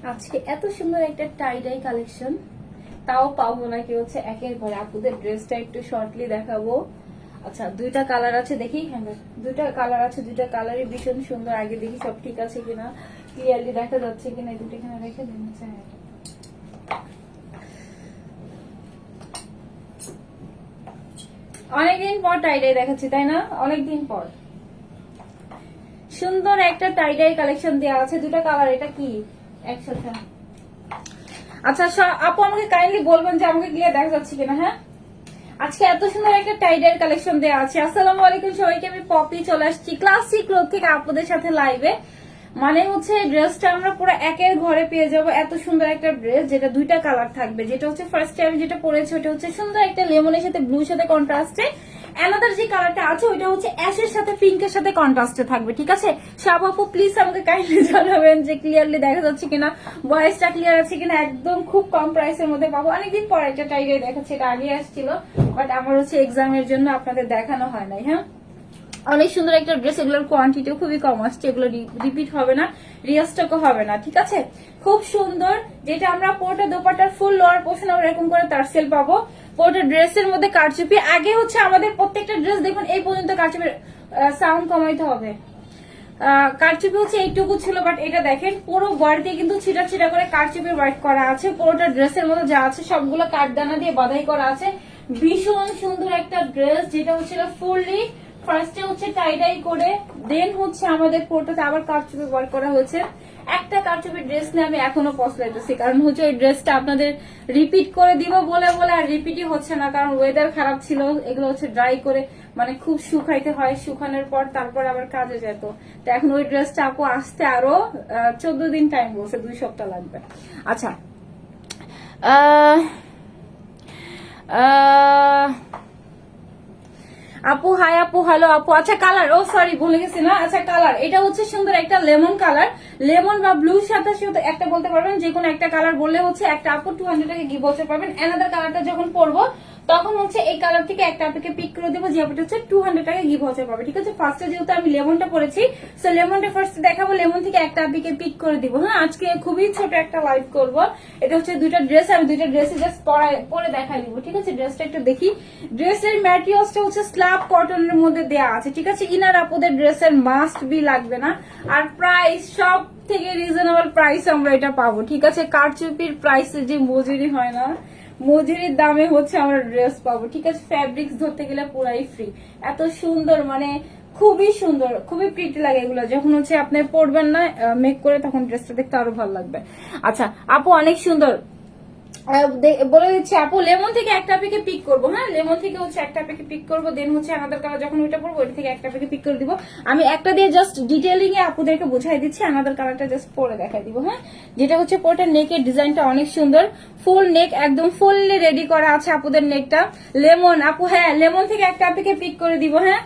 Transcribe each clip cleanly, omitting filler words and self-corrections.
আজকে এত সুন্দর একটা টাই ডাই কালেকশন তাও পাবো না কি হচ্ছে একের পরে আপুদের ড্রেসটা একটু শর্টলি দেখাবো। আচ্ছা দুইটা কালার আছে দেখি, হ্যাঁ দুইটা কালার আছে, দুইটা কালারই ভীষণ সুন্দর। আগে দেখি সব ঠিক আছে কিনা, ক্লিয়ারলি দেখা যাচ্ছে কিনা। এই দুটো এখানে রেখে দিন। অনেকদিন পর টাই ডাই দেখাচ্ছি তাই না, অনেকদিন পর সুন্দর একটা টাই ডাই কালেকশন দেওয়া আছে। দুটো কালার, এটা কি একসাথে? আচ্ছা আপু আমাকে কাইন্ডলি বলবেন যে আমাকে ক্লিয়ার দেখা যাচ্ছে কিনা। হ্যাঁ আজকে এত সুন্দর একটা টাইডার কালেকশন দেওয়া আছে। আসসালামু আলাইকুম সবাইকে, আমি পপি চলে আসছি ক্লাসিক ক্লোথ থেকে আপনাদের সাথে লাইভে। মানে হচ্ছে ড্রেসটা আমরা পুরো একের ঘরে পেয়ে যাব। এত সুন্দর একটা ড্রেস যেটা দুইটা কালার থাকবে। যেটা হচ্ছে ফার্স্ট টাইম যেটা পরেছে ওটা হচ্ছে সুন্দর একটা লেমনের সাথে ব্লুর সাথে কন্ট্রাস্টে। অ্যানাদার যে কালারটা আছে ওইটা হচ্ছে অ্যাশের সাথে পিঙ্কের সাথে কন্ট্রাস্টে থাকবে। ঠিক আছে সব আপু প্লিজ আমাকে কাইন্ডলি জানাবেন যে ক্লিয়ারলি দেখা যাচ্ছে কিনা, ভয়েসটা ক্লিয়ার আছে কিনা। একদম খুব কম প্রাইসের মধ্যে পাবো। অনেকদিন পর একটা টাইডাই দেখাচ্ছে, এটা আগে আসছিল বাট আমার হচ্ছে এক্সামের জন্য আপনাদের দেখানো হয় নাই। হ্যাঁ অনেক সুন্দর একটা ড্রেস, এগুলোর কোয়ান্টিটিও খুবই কম আসছে, এগুলো রিপিট হবে না, রিস্টকও হবে না। ঠিক আছে খুব সুন্দর। যেটা আমরা পোর্টা দোপাটার ফুল লোয়ার পোর্শন আমরা এরকম করে টার্সেল পাবো। পোর্টা ড্রেসের মধ্যে কারচুপি। আগে হচ্ছে আমাদের প্রত্যেকটা ড্রেস দেখুন এই পর্যন্ত কারচুপির সাউন্ড কমাইতে হবে। কারচুপি হচ্ছে এইটুকু ছিল বাট এটা দেখেন পুরো বডিতে কিন্তু ছিটা ছিটা করে কারচুপির ওয়ার্ক করা আছে। পুরোটা ড্রেসের মধ্যে যা আছে সবগুলো কাঠদানা দিয়ে বাঁধাই করা আছে। ভীষণ সুন্দর একটা ড্রেস যেটা হচ্ছে ফুললি ফার্স্টে হচ্ছে টাইডাই করে দেন হচ্ছে আমাদের পুরোটাতে আবার কারচুপি ওয়ার্ক করা হয়েছে। একটা কারচুপির ড্রেস নিয়ে আমি এখনো পছলাইতেছি, কারণ হচ্ছে ওই ড্রেসটা আপনাদের রিপিট করে দিব বলে বলে আর রিপিটই হচ্ছে না, কারণ ওয়েদার খারাপ ছিল। এগুলো হচ্ছে ড্রাই করে মানে খুব শুকাইতে হয়, শুকানোর পর তারপর আবার কাজে যেত। তো এখন ওই ড্রেসটা আপু আসতে আরো 14 দিন টাইম বলছে, 2 সপ্তাহ লাগবে। আচ্ছা আপু হাই আপু হ্যালো আপু। আচ্ছা কালার, ও সরি ভুলে গেছি না। আচ্ছা কালার এটা হচ্ছে সুন্দর একটা লেমন কালার, লেমন বা ব্লুর সাথে একটা বলতে পারবেন, যে কোনো একটা কালার বললে হচ্ছে একটা আপু 200 টাকা গিভ ভাউচার পাবেন। অ্যানাদার কালারটা যখন পরবো তখন হচ্ছে এই কালার থেকে একটা আপুকে পিক করে দেবো, যে আপুটা হচ্ছে 200 টাকা গিভ ভাউচার পাবে। ঠিক আছে ফার্স্টে যেহেতু আমি লেমনটা পরেছি সো লেমনটা ফার্স্ট দেখাবো, লেমন থেকে একটা আপুকে পিক করে দিব। হ্যাঁ আজকে খুবই ছোট একটা লাইভ করব। এটা হচ্ছে দুইটা ড্রেস, আমি দুইটা ড্রেসে জাস্ট পরে দেখাই দিব। ঠিক আছে ড্রেসটা একটু দেখি। ড্রেসের ম্যাটেরিয়ালসটা হচ্ছে স্ল্যাব কটনের মধ্যে দেয়া আছে। ঠিক আছে ইনার আপুদের ড্রেসের মাস্ট বি লাগবে না। আর প্রাইস সব থেকে রিজনেবল প্রাইস আমরা এটা পাবো। ঠিক আছে কারচুপির প্রাইসে যে মজুরি হয় না, মজুরির দামে হচ্ছে আমরা ড্রেস পাবো। ঠিক আছে ফ্যাব্রিক্স ধরতে গেলে পুরাই ফ্রি। এত সুন্দর মানে খুবই সুন্দর, খুবই প্রিটি লাগে এগুলো যখন হচ্ছে আপনি পরবেন না মেক করে, তখন ড্রেসটা দেখতে আরো ভালো লাগবে। আচ্ছা আপু অনেক সুন্দর বলে দিচ্ছি আপু, লেমন থেকে একটা পেকে পিক করবো। হ্যাঁ লেমন থেকে হচ্ছে একটা পেকে পিক করবো, দেন হচ্ছে আমাদের কালার যখন ওইটা পড়বো ওইটা থেকে একটা পেকে পিক করে দিব। আমি একটা দিয়ে জাস্ট ডিটেইলিং এ আপুদেরকে বুঝাই দিচ্ছি, আমাদের কালারটা জাস্ট পরে দেখাই দিব। হ্যাঁ যেটা হচ্ছে পুরোটা নেকের ডিজাইনটা অনেক সুন্দর, ফুল নেক একদম ফুললি রেডি করা আছে আপুদের নেকটা। লেমন আপু, হ্যাঁ লেমন থেকে একটা পেকে পিক করে দিব। হ্যাঁ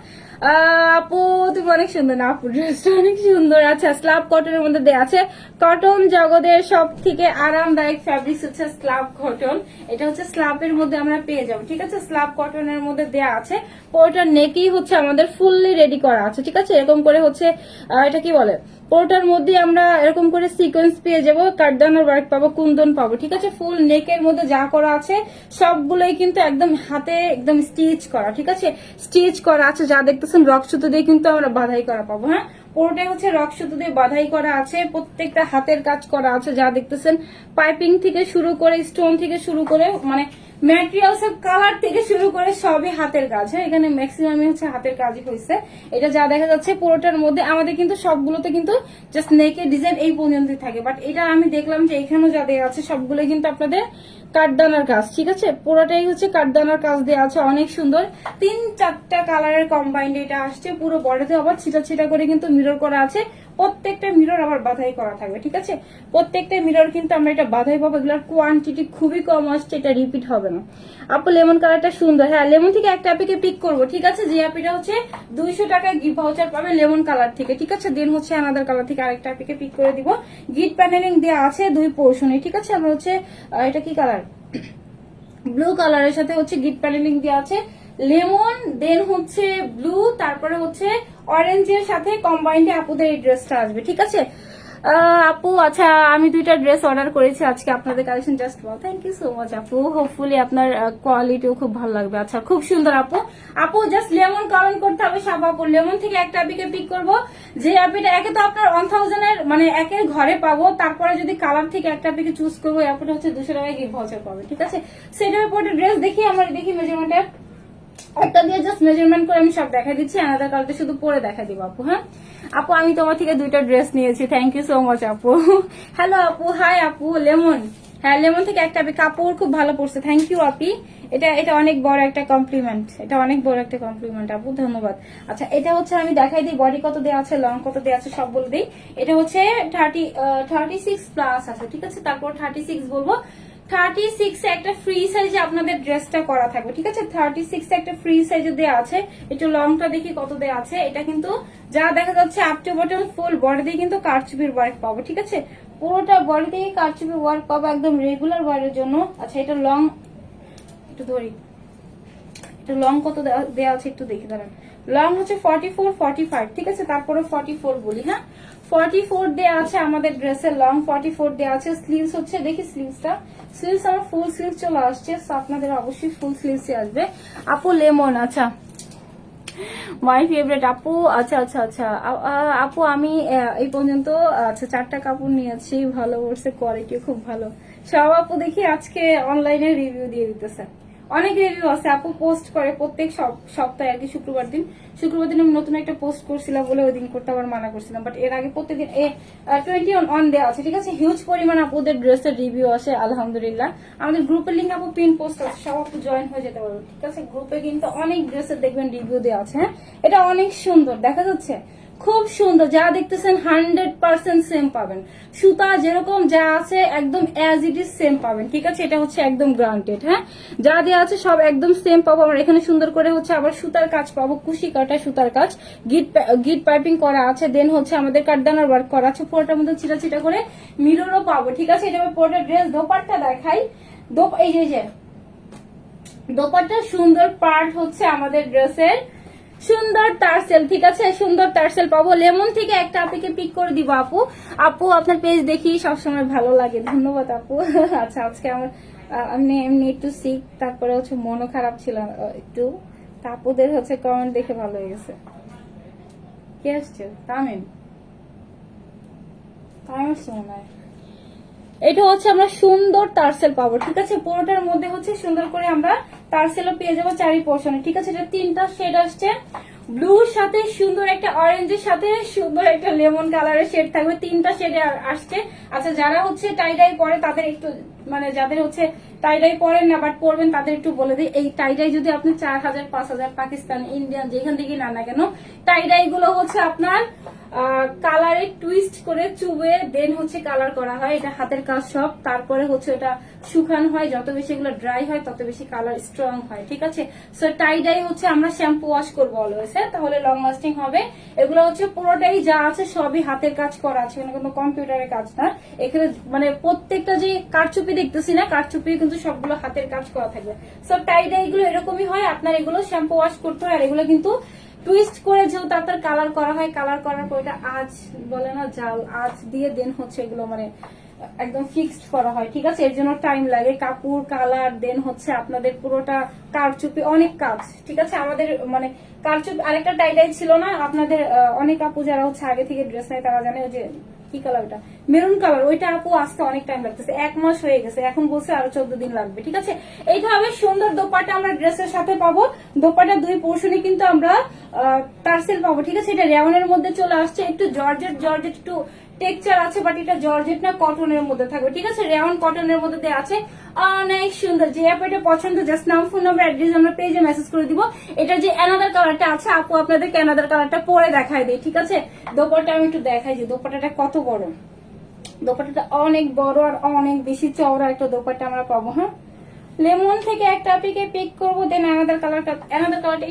আপু তুমি অনেক সুন্দর না আপু, ড্রেসটা অনেক সুন্দর। আচ্ছা স্ল্যাব কটনের মধ্যে দেয়া আছে। কটন জগতের সব থেকে আরামদায়ক ফ্যাব্রিক্স হচ্ছে স্ল্যাব কটন। এটা হচ্ছে স্ল্যাবের মধ্যে আমরা পেয়ে যাবো। ঠিক আছে স্ল্যাব কটনের মধ্যে দেয়া আছে। পুরোটার নেকেই হচ্ছে আমাদের ফুললি রেডি করা আছে। ঠিক আছে এরকম করে হচ্ছে এটা কি বলে, পুরোটার মধ্যে আমরা এরকম করে সিকোয়েন্স পেয়ে যাবো, কাঠদানার ওয়ার্ক পাবো, কুন্দন পাবো। ঠিক আছে ফুল নেকের মধ্যে যা করা আছে সবগুলোই কিন্তু একদম হাতে একদম স্টিচ করা। ঠিক আছে স্টিচ করা আছে, যা দেখতেছেন রক সুতো দিয়ে কিন্তু আমরা বাধাই করা পাবো। হ্যাঁ পুরোটাই হচ্ছে রক সুতো দিয়ে বাধাই করা আছে, প্রত্যেকটা হাতের কাজ করা আছে, যা দেখতেছেন পাইপিং থেকে শুরু করে স্টোন থেকে শুরু করে মানে ম্যাটেরিয়ালস এর কালার থেকে শুরু করে সবই হাতের কাজ। হ্যাঁ এখানে ম্যাক্সিমামই হচ্ছে হাতের কাজই হয়েছে। এটা যা দেখা যাচ্ছে পুরোটার মধ্যে আমাদের কিন্তু সবগুলোতে কিন্তু জাস্ট নেকের ডিজাইন এই পর্যন্তই থাকে, বাট এটা আমি দেখলাম যে এখানেও যা দেওয়া আছে সবগুলো কিন্তু আপনাদের কাঠদানার কাজ। ঠিক আছে পুরোটাই হচ্ছে কাঠদানার কাজ দেওয়া আছে, অনেক সুন্দর। 3-4টা কালারের কম্বাইন্ড এটা আসছে। পুরো বডিতে আবার ছিটা ছিটা করে কিন্তু মিরর করা আছে, প্রত্যেকটা মিরর আবার বাধাই করা থাকবে। ঠিক আছে প্রত্যেকটা মিরর কিন্তু আমরা এটা বাধাই পাবো। এগুলোর কোয়ান্টিটি খুবই কম আসছে, এটা রিপিট হবে না। আপু লেমন কালারটা সুন্দর। হ্যাঁ লেমন থেকে একটা অ্যাপিকে পিক করবো। ঠিক আছে যে অ্যাপিটা হচ্ছে 200 টাকায় গিফট ভাউচার পাবে লেমন কালার থেকে। ঠিক আছে দেন হচ্ছে আমাদের কালার থেকে আরেকটা অ্যাপিকে পিক করে দিব। গিট প্যানেলিং দেওয়া আছে 2 পোর্শনে। ঠিক আছে আমরা হচ্ছে এটা কি কালার, ব্লু কালারের সাথে হচ্ছে গিট প্যানেলিং দেওয়া আছে। লেমন দেন হচ্ছে ব্লু, তারপরে হচ্ছে অরেঞ্জের সাথে কম্বাইন্ডে আপুদের এই ড্রেসটা আসবে। ঠিক আছে আপু আচ্ছা আমি 2টা ড্রেস অর্ডার করেছি আজকে আপনাদের collection just wow thank you so much আপু হোপফুলি আপনার কোয়ালিটিও খুব ভালো লাগবে আচ্ছা খুব সুন্দর আপু আপু জাস্ট লেমন কমেন্ট করতে হবে সব আপু লেমন থেকে একটা আপিকে পিক করব যে আপিটা একে তো আপনার 1000 এর মানে একের ঘরে পাবো তারপরে যদি কালার থেকে একটা আপিকে চুজ করবো আপুটা হচ্ছে 200 টাকায় গিফট ভাউচার পাবে ঠিক আছে সেটার উপর ড্রেস দেখি আমরা দেখি মেজারমেন্টে একটা দিয়ে জাস্ট মেজারমেন্ট করে আমি সব দেখা দিচ্ছি আলাদা কালারটা শুধু পরে দেখা দিব আপু হ্যাঁ আপু আমি তোমার থেকে 2টা ড্রেস নিয়েছি থ্যাংক ইউ সো মাচ আপু হ্যালো আপু হাই আপু লেমন হ্যাঁ লেমন থেকে একটা কাপড় খুব ভালো পড়ছে থ্যাংক ইউ আপি এটা এটা অনেক বড় একটা কমপ্লিমেন্ট এটা অনেক বড় একটা কমপ্লিমেন্ট আপু ধন্যবাদ আচ্ছা এটা হচ্ছে আমি দেখাই দিই বডি কত দেওয়া আছে লং কত দেওয়া আছে সব বলে দিই এটা হচ্ছে 36 প্লাস আছে ঠিক আছে তারপর 36 বলবো 36 এ একটা ফ্রি সাইজে আপনাদের ড্রেসটা করা থাকবে ঠিক আছে 36 এ একটা ফ্রি সাইজে দেওয়া আছে একটু লংটা দেখি কত দেওয়া আছে এটা কিন্তু যা দেখা যাচ্ছে up to bottom full body দিয়ে কিন্তু কারচুপির ওয়ার্ক পাবো ঠিক আছে পুরোটা বডি দিয়ে কারচুপির ওয়ার্ক পাবো একদম রেগুলার ওয়ারের জন্য আচ্ছা এটা লং একটু ধরি এটা লং কত দেওয়া আছে একটু দেখি দাঁড়ান লং হচ্ছে 44 45 ঠিক আছে তারপরে 44 বলি হ্যাঁ 44 দেওয়া আছে আমাদের ড্রেসের লং 44 দেওয়া আছে স্লিভস হচ্ছে দেখি স্লিভসটা স্লিভস আমার ফুল স্লিভস চলে আসছে আপনাদের অবশ্যই ফুল স্লিভসই আসবে আপু লেমন আচ্ছা মাই ফেভারিট আপু আচ্ছা আচ্ছা আচ্ছা আপু আমি এই পর্যন্ত আচ্ছা 4টা কাপড় নিয়েছি ভালো পড়ছে কোয়ালিটিও খুব ভালো সব আপু দেখি আজকে অনলাইনে রিভিউ দিয়ে দিতেছে অনেক রিভিউ আছে আপু পোস্ট করে প্রত্যেক সপ্তাহে আর কি শুক্রবার দিন আমি নতুন একটা পোস্ট করছিলাম বলে ওই দিন করতে আবার মানা করছিলাম বাট এর আগে প্রত্যেকদিন 20 অন দেওয়া আছে ঠিক আছে হিউজ পরিমাণ আপুদের ড্রেসের রিভিউ আসে আলহামদুলিল্লাহ আমাদের গ্রুপের লিঙ্ক আপু পিন পোস্ট আছে সব আপু জয়েন হয়ে যেতে পারবে ঠিক আছে গ্রুপে কিন্তু অনেক ড্রেসের দেখবেন রিভিউ দেওয়া আছে হ্যাঁ এটা অনেক সুন্দর দেখা যাচ্ছে খুব সুন্দর যা দেখতেছেন 100% সেম পাবেন সুতা যেরকম যা আছে একদম অ্যাজ ইট ইজ সেম পাবেন ঠিক আছে এটা হচ্ছে একদম গ্রান্টেড হ্যাঁ যা দেওয়া আছে সব একদম সেম পাবো আমরা এখানে সুন্দর করে হচ্ছে আবার সুতার কাজ পাবো কুশি কাটা সুতার কাজ গিট পাইপিং করা আছে দেন হচ্ছে আমাদের কাঠদানার ওয়ার্ক করা আছে পুরোটার মধ্যে চিটা চিটা করে মিররও পাবো ঠিক আছে এটা পুরোটা ড্রেস দোপাট্টা দেখাই এই যে দোপাট্টার সুন্দর পার্ট হচ্ছে আমাদের ড্রেসের সুন্দর টার্সেল ঠিক আছে সুন্দর টার্সেল পাবো লেমন থেকে একটা আপুকে পিক করে দিব আপু আপনার পেজ দেখি সবসময় ভালো লাগে ধন্যবাদ আপু আচ্ছা আজকে আমার এমনি একটু সিক তারপরে হচ্ছে মনও খারাপ ছিল একটু আপুদের হচ্ছে কমেন্ট দেখে ভালো হয়ে গেছে কে আসছে তামিম আসছে মনে হয় এটা হচ্ছে আমরা সুন্দর টার্সেল পাবো ঠিক আছে পুরোটার মধ্যে হচ্ছে সুন্দর করে আমরা টার্সেলও পেয়ে যাবো চারি পোর্শনে ঠিক আছে এটা 3টা শেড আসছে ব্লুর সাথে সুন্দর একটা অরেঞ্জের সাথে সুন্দর একটা লেমন কালারের শেড থাকবে 3টা শেডে আসছে আচ্ছা যারা হচ্ছে টাই ডাই পরে তাদের একটু মানে যাদের হচ্ছে টাই ডাই পরেন না বাট পরবেন তাদের একটু বলে দিই এই টাই ডাই যদি আপনি 4000 5000 পাকিস্তান ইন্ডিয়ান যেখান থেকে না না কেন টাই ডাই গুলো হচ্ছে আপনার কালারে টুইস্ট করে চুবে দেন হচ্ছে কালার করা হয় এটা হাতের কাজ সব তারপরে হচ্ছে এটা শুকানো হয় যত বেশি এগুলো ড্রাই হয় তত বেশি কালার স্ট্রং হয় ঠিক আছে সো টাই ডাই হচ্ছে আমরা শ্যাম্পু ওয়াশ করবো অলওয়েজ তাহলে লং লাস্টিং হবে এগুলো হচ্ছে পুরোটাই যা আছে সবই হাতের কাজ করা আছে এখানে কোনো কম্পিউটারের কাজ না এখানে মানে প্রত্যেকটা যে কারচুপি দেখতেছি না কারচুপি কিন্তু সবগুলো হাতের কাজ করা থাকবে সো টাই ডাই গুলো এরকমই হয় আপনার এগুলো শ্যাম্পু ওয়াশ করতে হয় আর এগুলো কিন্তু টুইস্ট করে যেহেতু আপনার কালার করা হয় কালার করার পর এটা আজ বলে না জাল আজ দিয়ে দেন হচ্ছে এগুলো মানে একদম ফিক্সড করা হয় ঠিক আছে এর জন্য টাইম লাগে কাপড় কালার দেন হচ্ছে আপনাদের পুরোটা কারচুপি অনেক কাজ ঠিক আছে আমাদের মানে কারচুপি আরেকটা টাইডাই ছিল না আপনাদের অনেক আপু যারা হচ্ছে আগে থেকে ড্রেস নেয় তারা জানে যে কি কালার ওটা মেরুন কালার ওইটা আপু আসতে অনেক টাইম লাগতেছে 1 মাস হয়ে গেছে এখন বলছে আরো 14 দিন লাগবে ঠিক আছে এইটা হবে সুন্দর দোপাট্টা আমরা ড্রেসের সাথে পাবো দোপাট্টা 2 পোর্শনে কিন্তু আমরা টার্সেল পাবো ঠিক আছে এটা রেওনের মধ্যে চলে আসছে একটু জর্জেট একটু টেক্সচার আছে বাট এটা জর্জেট না কটনের মধ্যে থাকবে ঠিক আছে রেওন কটনের মধ্যে দেওয়া আছে অনেক সুন্দর যে অ্যাপ এটা পছন্দ জাস্ট নাম ফোন নাম্বার অ্যাড্রেস আমরা পেজে মেসেজ করে দিব এটা যে অ্যানাদার কালারটা আছে আপু আপনাদেরকে অ্যানাদার কালারটা পরে দেখাই দেয় ঠিক আছে দোপাট্টা আমি একটু দেখাই যে দোপাট্টাটা কত বড় দোপাট্টাটা অনেক বড় আর অনেক বেশি চওড়া একটা দোপাট্টা আমরা পাবো হ্যাঁ লেমন থেকে একটা পিকে পিক করবো দেন অ্যানাদার কালারটা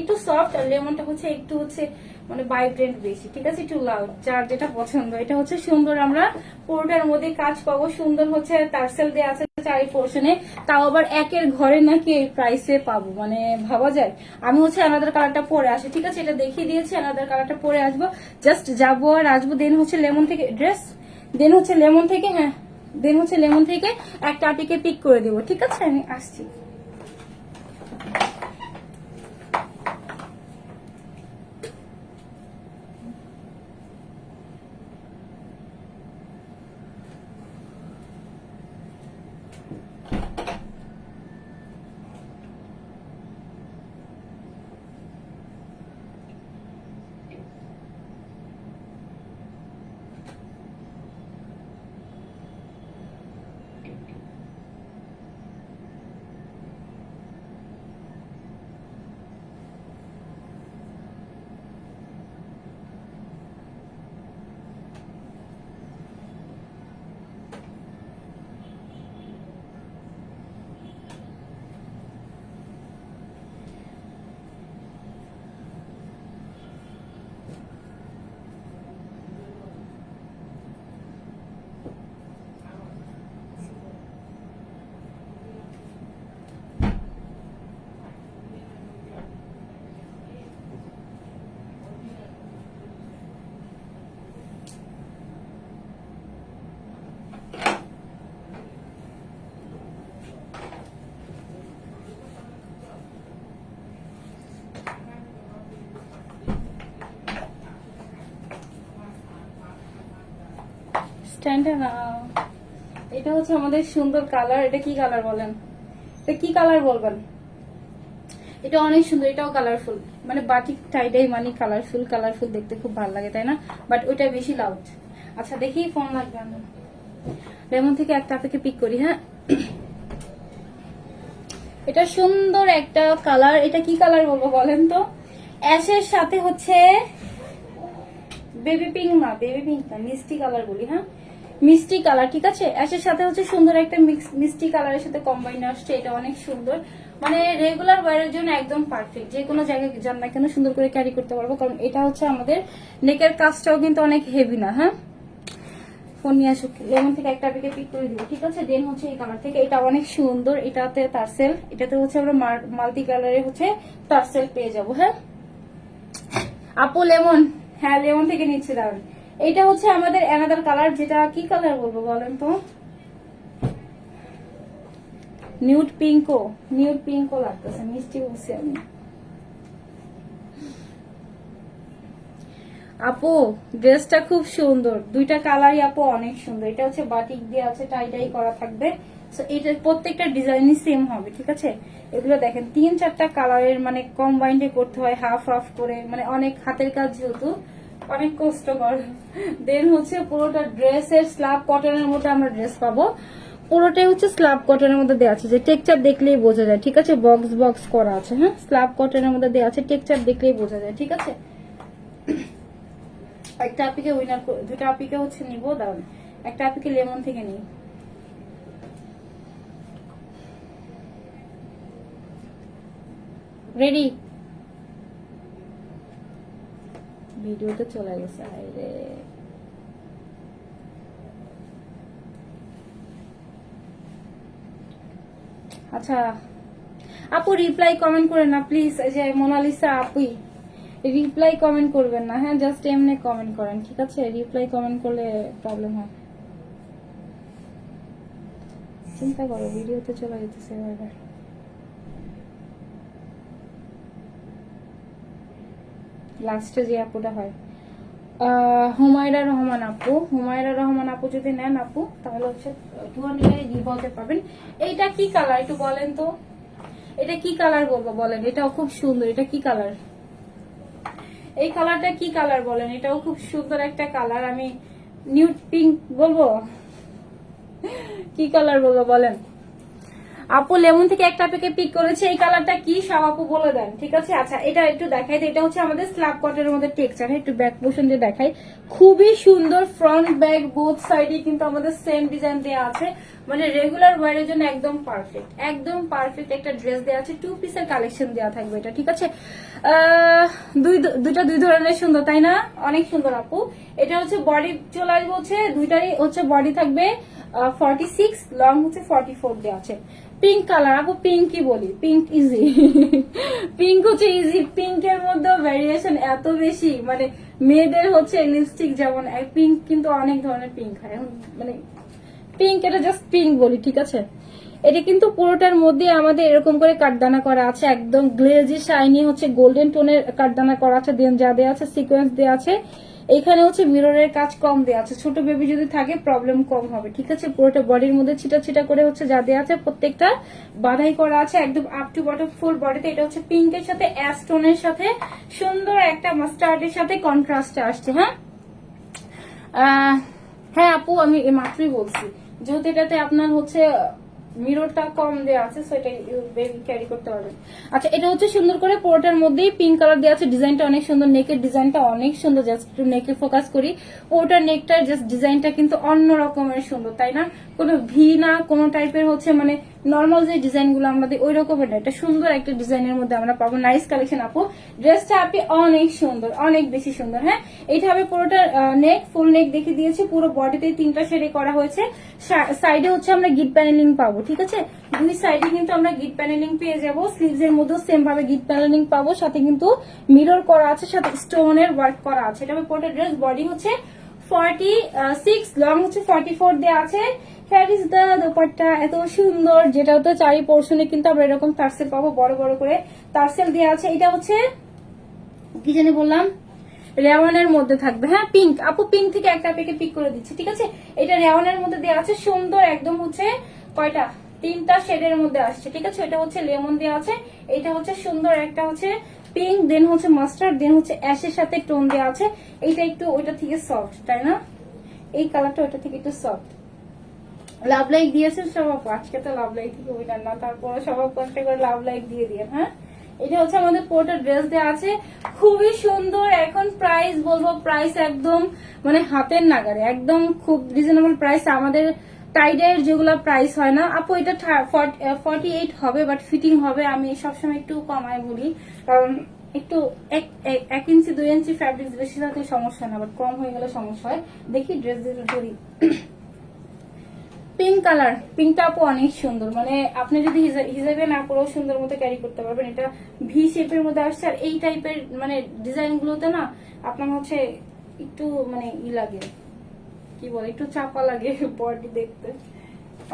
একটু সফট আর লেমনটা হচ্ছে একটু হচ্ছে মানে ভাইব্রেন্ট বেশি ঠিক আছে একটু লাউড যার যেটা পছন্দ এটা হচ্ছে সুন্দর আমরা পুরোটার মধ্যে কাজ পাবো সুন্দর হচ্ছে টার্সেল দেওয়া আছে চারি পোর্শনে তাও আবার একের ঘরে নাকি এই প্রাইসে পাবো মানে ভাবা যায় আমি হচ্ছে অ্যানাদার কালারটা পরে আসি ঠিক আছে এটা দেখিয়ে দিয়েছি অ্যানাদার কালারটা পরে আসবো জাস্ট যাবো আর আসবো দেন হচ্ছে লেমন থেকে ড্রেস দেন হচ্ছে লেমন থেকে, হ্যাঁ দেন হচ্ছে লেমন থেকে একটা আপিকে পিক করে দেবো, ঠিক আছে আমি আসছি। এটা হচ্ছে আমাদের সুন্দর কালার, এটা কি কালার বলেন, এটা কি কালার বলবেন, এটা অনেক সুন্দর, এটাও কালারফুল, মানে বাটিক টাইডাই মানে কালারফুল, কালারফুল দেখতে খুব ভালো লাগে তাই না, বাট ওইটা বেশি লাউড। আচ্ছা দেখি ফোন লাগবে, আমি লেমন থেকে একটা আপনাকে পিক করি। হ্যাঁ এটা সুন্দর একটা কালার, এটা কি কালার বলবো বলেন তো, অ্যাশের সাথে হচ্ছে বেবি পিঙ্ক, না বেবি পিঙ্ক না, মিষ্টি কালার বলি, হ্যাঁ মিষ্টি কালার, ঠিক আছে অ্যাশের সাথে হচ্ছে সুন্দর একটা মিষ্টি কালারের সাথে কম্বাইন আসছে, এটা অনেক সুন্দর, মানে রেগুলার ওয়ারের জন্য একদম পারফেক্ট, যে কোনো জায়গায় যান না কেন সুন্দর করে ক্যারি করতে পারবো, কারণ এটা হচ্ছে আমাদের নেকের কাজটাও কিন্তু অনেক হেভি না। হ্যাঁ ফোন নিয়ে আসুক, লেমন থেকে একটা পিকে পিক করে দিব, ঠিক আছে। দেন হচ্ছে এই কালার থেকে, এটা অনেক সুন্দর, এটাতে টার্সেল, এটাতে হচ্ছে আমরা মাল্টি কালারে হচ্ছে টার্সেল পেয়ে যাবো। হ্যাঁ আপু লেমন, হ্যাঁ লেমন থেকে নিচ্ছে, দাঁড়ান এইটা হচ্ছে আমাদের অ্যানাদার কালার, যেটা কি কালার বলবো বলেন তো, নিউড পিঙ্কও, নিউড পিঙ্কও লাগতেছে, মিষ্টি বলছি আমি। আপু ড্রেসটা খুব সুন্দর, দুইটা কালারই আপু অনেক সুন্দর, এটা হচ্ছে বাটিক দিয়ে আছে, টাই টাই করা থাকবে, এটা প্রত্যেকটা ডিজাইনই সেম হবে, ঠিক আছে। এগুলো দেখেন 3-4টা কালারের মানে কম্বাইন্ডে করতে হয়, হাফ হাফ করে, মানে অনেক হাতের কাজ যেহেতু অনেক কষ্টকর। দেন হচ্ছে পুরোটা ড্রেসের স্ল্যাব কটনের মধ্যে আমরা ড্রেস পাবো, পুরোটাই হচ্ছে স্ল্যাব কটনের মধ্যে দেওয়া আছে, যে টেক্সচার দেখলেই বোঝা যায়, ঠিক আছে বক্স বক্স করা আছে। হ্যাঁ স্ল্যাব কটনের মধ্যে দেওয়া আছে, টেক্সচার দেখলেই বোঝা যায়, ঠিক আছে। একটা আপিকে উইনার, দুটা আপিকে হচ্ছে নিবো, দাঁড়ান একটা আপিকে লেমন থেকে নিই। রেডি, ভিডিওতে চলে গেছে, আরে আচ্ছা আপু রিপ্লাই কমেন্ট করে না প্লিজ, এই যে মোনালিসা আপুই রিপ্লাই কমেন্ট করবেন না, হ্যাঁ জাস্ট এমনি কমেন্ট করেন, ঠিক আছে, রিপ্লাই কমেন্ট করলে প্রবলেম হয়। চিন্তা করো ভিডিওতে চলে যেতেছে এবার, লাস্টে যে আপুটা হয় হুমায়রা রহমান আপু, হুমায়রা রহমান আপু যদি নেন আপু তাহলে হচ্ছে 200 গিভআউটে পাবেন। এইটা কি কালার একটু বলেন তো, এটা কি কালার বলবো বলেন, এটাও খুব সুন্দর, এটা কি কালার, এই কালারটা কি কালার বলেন, এটাও খুব সুন্দর একটা কালার, আমি নিউড পিঙ্ক বলবো, কি কালার বলবো বলেন। আপু লেমন থেকে একটা প্যাকে পিক করেছে, এই কালারটা কি সব আপু বলে দেন, ঠিক আছে। আচ্ছা এটা একটু দেখাই, এটা হচ্ছে আমাদের স্ল্যাব কটনের মধ্যে টেক্সচার, একটু ব্যাক পোর্শন দিয়ে দেখাই, খুবই সুন্দর, ফ্রন্ট ব্যাক বোথ সাইডে কিন্তু আমাদের সেম ডিজাইন দেওয়া আছে, মানে রেগুলার ওয়ারের জন্য একদম পারফেক্ট, একদম পারফেক্ট একটা ড্রেস দেওয়া আছে, 2 পিসের কালেকশন দেওয়া থাকবে এটা, ঠিক আছে। দুইটা দুই ধরনের সুন্দর তাই না, অনেক সুন্দর আপু। এটা হচ্ছে বডি চলে আসবে হচ্ছে দুইটারই হচ্ছে বডি থাকবে 46, লং হচ্ছে 44 দেওয়া আছে। পিঙ্ক কালার, আপু পিঙ্ক কি বলি, পিঙ্ক ইজি পিঙ্ক হচ্ছে ইজি, পিঙ্কের মধ্যেও ভ্যারিয়েশন এত বেশি, মানে মেয়েদের হচ্ছে লিপস্টিক যেমন পিঙ্ক, কিন্তু অনেক ধরনের পিঙ্ক হয় এখন, মানে পিঙ্ক এটা জাস্ট পিঙ্ক বলি, ঠিক আছে। এটা কিন্তু পুরোটার মধ্যে আমাদের এরকম করে কাটদানা করা আছে, একদম গ্লেজি শাইনি হচ্ছে গোল্ডেন টোনের কাটদানা করা আছে, দেন যা দেওয়া আছে সিকোয়েন্স দেওয়া আছে, এখানে হচ্ছে মিররের কাজ কম দেওয়া আছে, ছোট বেবি যদি থাকে প্রবলেম কম হবে, ঠিক আছে। পুরোটা বডির মধ্যে ছিটা ছিটা করে হচ্ছে যা দেওয়া আছে প্রত্যেকটা বাধাই করা আছে একদম আপ টু বটম ফুল বডিতে। এটা হচ্ছে পিঙ্কের সাথে অ্যাশ টোনের সাথে সুন্দর একটা মাস্টার্ডের সাথে কন্ট্রাস্টে আসছে। হ্যাঁ হ্যাঁ আপু আমি মাত্রই বলছি, যেহেতু এটাতে আপনার হচ্ছে মিররটা কম দেওয়া আছে, সেটা বেবি ক্যারি করতে পারবেন। আচ্ছা এটা হচ্ছে সুন্দর করে পুরোটার মধ্যেই পিঙ্ক কালার দেওয়া আছে, ডিজাইনটা অনেক সুন্দর, নেকের ডিজাইনটা অনেক সুন্দর, জাস্ট একটু নেকে ফোকাস করি, পুরোটার নেকটার জাস্ট ডিজাইনটা কিন্তু অন্য রকমের সুন্দর, তাই না? কোনো ভি না কোনো টাইপের হচ্ছে মানে নর্মাল যে ডিজাইন গুলো আমাদের ওই রকমের না, এটা সুন্দর একটা ডিজাইনের মধ্যে আমরা পাবো। নাইস কালেকশন আপু, ড্রেসটা আপনি অনেক সুন্দর, অনেক বেশি সুন্দর। হ্যাঁ এইটা হবে পুরোটা নেক, ফুল নেক দেখে দিয়েছি, পুরো বডিতে 3টা শেডে করা হয়েছে, সাইডে হচ্ছে আমরা গিট প্যানেলিং পাবো, ঠিক আছে। দুই সাইডে কিন্তু আমরা গিট প্যানেলিং পেয়ে যাবো, স্লিভস এর মধ্যে সেম ভাবে গিট প্যানেলিং পাবো, সাথে কিন্তু মিরর করা আছে, সাথে স্টোনের ওয়ার্ক করা আছে। এটা হবে পুরোটা ড্রেস, বডি হচ্ছে 46, লং হচ্ছে 44 দেওয়া আছে। হ্যার ইজ দ্য দোপাট্টা, এত সুন্দর, যেটা হচ্ছে চারি পোর্শনে কিন্তু আমরা এরকম টার্সেল পাবো, বড় বড় করে টার্সেল দেওয়া আছে। এটা হচ্ছে কি জানি বললাম, রেওয়ানের মধ্যে থাকবে। হ্যাঁ পিঙ্ক আপু, পিঙ্ক থেকে একটা আপনাকে পিক করে দিচ্ছি, ঠিক আছে। এটা রেওয়ানের মধ্যে দেওয়া আছে, সুন্দর একদম হচ্ছে কয়টা 3টা শেডের মধ্যে আসছে, ঠিক আছে। এটা হচ্ছে লেমন দেওয়া আছে, এটা হচ্ছে সুন্দর একটা হচ্ছে পিঙ্ক, দেন হচ্ছে মাস্টার্ড, দেন হচ্ছে অ্যাশের সাথে টোন দেওয়া আছে। এইটা একটু ওইটা থেকে সফট, তাই না? এই কালারটা ওইটা থেকে একটু সফট। লাভ লাইক দিয়েছেন সব আপু, আজকে তো লাভ লাইক থেকে ওইটা না, তারপরে সব আপু একটা করে লাভ লাইক দিয়ে দিয়ে। হ্যাঁ এটা হচ্ছে আমাদের পুরোটা ড্রেস দেওয়া আছে, খুবই সুন্দর। এখন প্রাইস বলবো, প্রাইস একদম মানে হাতের নাগারে, একদম খুব রিজনেবল প্রাইস। আমাদের টাইডের যেগুলো প্রাইস হয় না আপু, এটা 48 হবে, বাট ফিটিং হবে। আমি সবসময় একটু কমায় বলি, কারণ একটু 1 ইঞ্চি 2 ইঞ্চি ফ্যাব্রিক্স বেশি থাকলে সমস্যা না, বাট কম হয়ে গেলে সমস্যা হয়। দেখি ড্রেস ধরি, পিঙ্ক কালার, পিঙ্কটা আপু অনেক সুন্দর, মানে আপনি যদি হিজাবে না করেও সুন্দর মতো ক্যারি করতে পারবেন। এটা ভি শেপের মধ্যে আসছে, আর এই টাইপের মানে ডিজাইন গুলোতে না আপনার হচ্ছে একটু মানে লাগে, কি বলে, একটু চাপা লাগে বডি দেখতে,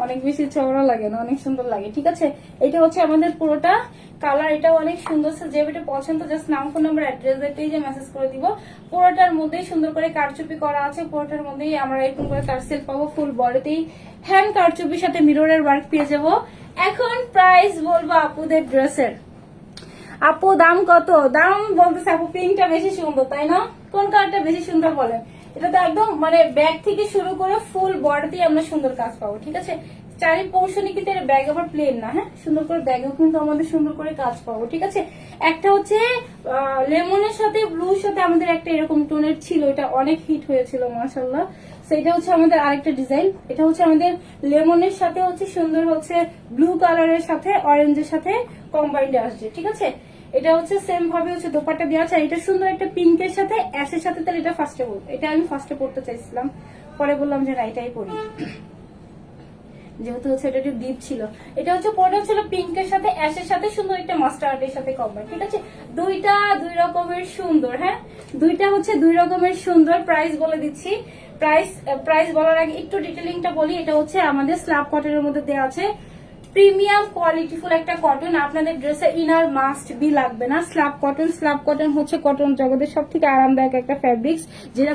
অনেক বেশি চওড়া লাগে না, অনেক সুন্দর লাগে, ঠিক আছে। এটা হচ্ছে আমাদের পুরোটা কালার, এটা অনেক সুন্দর। যে এটা পছন্দ জাস্ট নাম, ফোন নাম্বার, অ্যাড্রেস পেজে মেসেজ করে দিব। পুরোটার মধ্যেই সুন্দর করে কারচুপি করা আছে, পুরোটার মধ্যেই আমরা এরকম করে টার্সেল পাবো, ফুল বডিতেই হ্যান্ড কারচুপির সাথে মিররের ওয়ার্ক পেয়ে যাবো। এখন প্রাইস বলবো আপুদের ড্রেসের। আপু দাম কত? দাম বলতেছে আপু পিঙ্কটা বেশি সুন্দর, তাই না? কোন কালারটা বেশি সুন্দর বলেন? এটা তো একদম মানে ব্যাগ থেকে শুরু করে ফুল বডিতেই আমরা সুন্দর কাজ পাবো, ঠিক আছে। চারি পোর্শনে কিন্তু এর ব্যাগ আবার প্লেন না, হ্যাঁ সুন্দর করে ব্যাগেও কিন্তু আমাদের সুন্দর করে কাজ পাবো, ঠিক আছে। একটা হচ্ছে লেমনের সাথে ব্লুর সাথে আমাদের একটা এরকম টোনের ছিল, এটা অনেক হিট হয়েছিল মাশাআল্লাহ। সেটা হচ্ছে আমাদের আরেকটা ডিজাইন, এটা হচ্ছে আমাদের লেমনের সাথে হচ্ছে সুন্দর হচ্ছে ব্লু কালারের সাথে অরেঞ্জের সাথে কম্বাইন্ড আসছে, ঠিক আছে। এটা হচ্ছে সেম ভাবে হচ্ছে দোপাট্টা দেওয়া আছে, এটা সুন্দর একটা পিঙ্কের সাথে অ্যাশের সাথে, তাহলে এটা ফার্স্টে বলবো, এটা আমি ফার্স্টে পড়তে চাইছিলাম, পরে বললাম যে না এটাই পড়ি, যেহেতু হচ্ছে এটা একটু ডিপ ছিল। এটা হচ্ছে পড়া ছিল পিঙ্কের সাথে অ্যাশের সাথে সুন্দর একটা মাস্টার্ডের সাথে কম্বাইন, ঠিক আছে। দুইটা দুই রকমের সুন্দর, হ্যাঁ দুইটা হচ্ছে দুই রকমের সুন্দর। প্রাইস বলে দিচ্ছি, প্রাইস বলার আগে একটু ডিটেলিংটা বলি। এটা হচ্ছে আমাদের স্ল্যাব কটনের মধ্যে দেওয়া আছে, প্রিমিয়াম কোয়ালিটিফুল একটা কটন, আপনাদের ড্রেসে ইনার মাস্ট বি লাগবে না। স্ল্যাব কটন হচ্ছে কটন জগতের সব থেকে আরামদায়ক একটা ফ্যাব্রিক্স, যেটা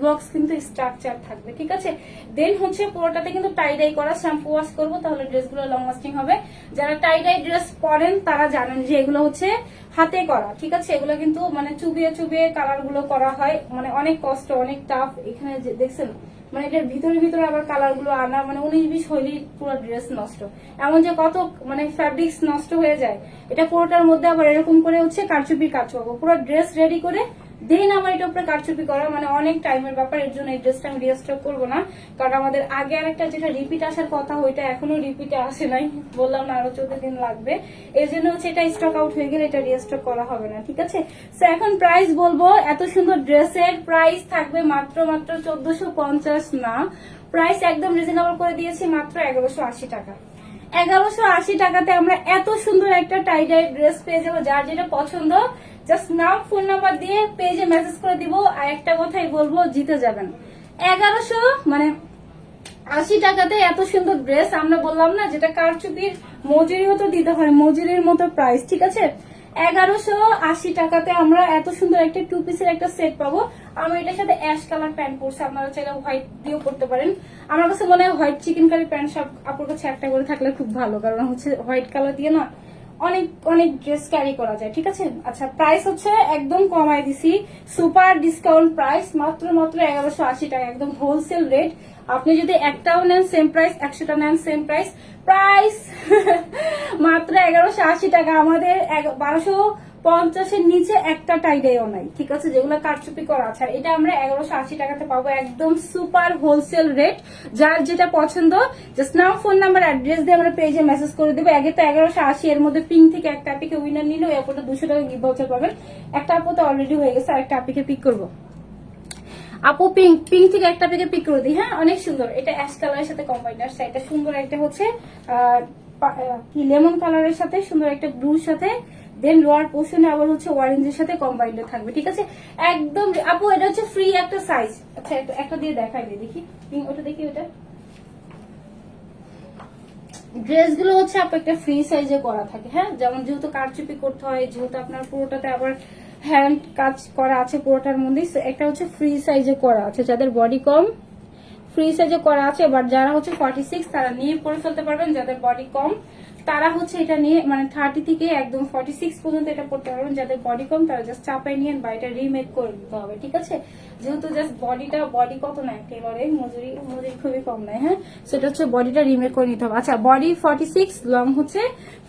বক্স কিন্তু স্ট্রাকচার থাকবে, ঠিক আছে। দেন হচ্ছে পুরোটাতে কিন্তু টাই ডাই করা, শ্যাম্পু ওয়াশ করবো তাহলে ড্রেসগুলো লং লাস্টিং হবে। যারা টাই ডাই ড্রেস পরেন তারা জানেন যে এগুলো হচ্ছে হাতে করা, ঠিক আছে। এগুলো কিন্তু মানে চুবিয়ে চুবিয়ে কালার গুলো করা হয়, মানে অনেক কষ্ট, অনেক টাফ। এখানে যে দেখছেন মানে এটার ভিতরে আবার কালার গুলো আনা, মানে 19-20 হইলেই পুরো ড্রেস নষ্ট, এমন যে কত মানে ফ্যাব্রিক্স নষ্ট হয়ে যায়। এটা পুরোটার মধ্যে আবার এরকম করে হচ্ছে কারচুপির কাজ করবো, পুরো ড্রেস রেডি করে দেন আমার এটা উপরে কারচুপি করা, মানে অনেক টাইমের ব্যাপার। এর জন্য এই ড্রেসটা আমি রিস্টক করবো না, কারণ আমাদের আগে আরেকটা যেটা রিপিট আসার কথা ওইটা এখনো রিপিটে আসে নাই, বললাম না আরো 14 দিন লাগবে। এর জন্য হচ্ছে এটা স্টক আউট হয়ে গেলে এটা রিস্টক করা হবে না, ঠিক আছে। তো এখন প্রাইস বলবো, এত সুন্দর ড্রেসের প্রাইস থাকবে মাত্র 1450 না, প্রাইস একদম রিজনেবল করে দিয়েছি, মাত্র 1180 টাকা। 1180 টাকাতে আমরা এত সুন্দর একটা টাই ডাই ড্রেস পেয়ে যাবো। যার যেটা পছন্দ জাস্ট নাম ফোন নাম্বার দিয়ে পেজে মেসেজ করে দিব। আর একটা কথাই বলবো, জিতে যাবেন। 1180 টাকাতে এত সুন্দর ড্রেস, আমরা বললাম না যেটা কারচুপির মজুরিও তো দিতে হয়, মজুরির মতো প্রাইস, ঠিক আছে। 1180 টাকাতে আমরা এত সুন্দর একটা 2 পিসের একটা সেট পাবো। আমি এটার সাথে অ্যাশ কালার প্যান্ট পরছি, আপনারা চাইলে হোয়াইট দিয়েও করতে পারেন। আমার কাছে মনে হয় হোয়াইট চিকেন কারি প্যান্ট সব আপুর কাছে একটা করে থাকলে খুব ভালো, কারণ হচ্ছে হোয়াইট কালার দিয়ে না অনেক অনেক ড্রেস ক্যারি করা যায়, ঠিক আছে। আচ্ছা, প্রাইস হচ্ছে একদম কমাই দিছি, সুপার ডিসকাউন্ট প্রাইস, মাত্র 1180 টাকা, একদম হোলসেল রেট। আপনি যদি একটাও নেন সেম প্রাইস, 100টা নেন সেম প্রাইস। প্রাইস মাত্র 1180 টাকা। আমাদের 1250-এর নিচে একটা টাইডাইও নাই, ঠিক আছে, যেগুলো কারচুপি করা আছে। আর এটা আমরা 1180 টাকাতে পাবো, একদম সুপার হোলসেল রেট। যার যেটা পছন্দ জাস্ট নাম ফোন নাম্বার অ্যাড্রেস দিয়ে আমরা পেজে মেসেজ করে দেবো। আগে তো 1180, এর মধ্যে পিঙ্ক থেকে একটা আপিকে উইনার নিল, এরপরে 200 টাকা গিফট ভাউচার পাবেন। একটা আপু তো অলরেডি হয়ে গেছে, আর একটা আপিকে পিক করবো। আপু পিঙ্ক থেকে একটা পেকে পিক করে দিই। হ্যাঁ, অনেক সুন্দর, এটা অ্যাশ কালারের সাথে কম্বাইন্ড আসছে। এটা সুন্দর একটা হচ্ছে কি লেমন কালারের সাথে সুন্দর একটা ব্লুর সাথে, দেন লোয়ার পোর্শনে আবার হচ্ছে অরেঞ্জের সাথে কম্বাইন্ড থাকবে, ঠিক আছে। একদম আপু এটা হচ্ছে ফ্রি একটা সাইজ। আচ্ছা, একটা দিয়ে দেখাই দিই, দেখি পিঙ্ক, ওটা দেখি, ওটা ড্রেস গুলো হচ্ছে আপু একটা ফ্রি সাইজে করা থাকে। হ্যাঁ, যেমন যেহেতু কারচুপি করতে হয়, যেহেতু আপনার পুরোটাতে আবার হ্যান্ড কাজ করা আছে পুরোটার মধ্যে, একটা হচ্ছে ফ্রি সাইজে করা আছে। যাদের বডি কম ফ্রি সাইজে করা আছে, বাট যারা হচ্ছে 46 তারা নিয়ে পরে ফেলতে পারবেন। যাদের বডি কম তারা হচ্ছে এটা নিয়ে মানে 30 থেকে একদম 46 পর্যন্ত এটা পড়তে পারবেন। যাদের বডি কম তারা জাস্ট চাপাই নিয়ে বা এটা রিমেক করে দিতে হবে, ঠিক আছে। যেহেতু জাস্ট বডি কত নেয় টেলরে, মজুরি খুবই কম নেয়। হ্যাঁ, সেটা হচ্ছে বডিটা রিমেক করে নিতে হবে। আচ্ছা, বডি 46, লং হচ্ছে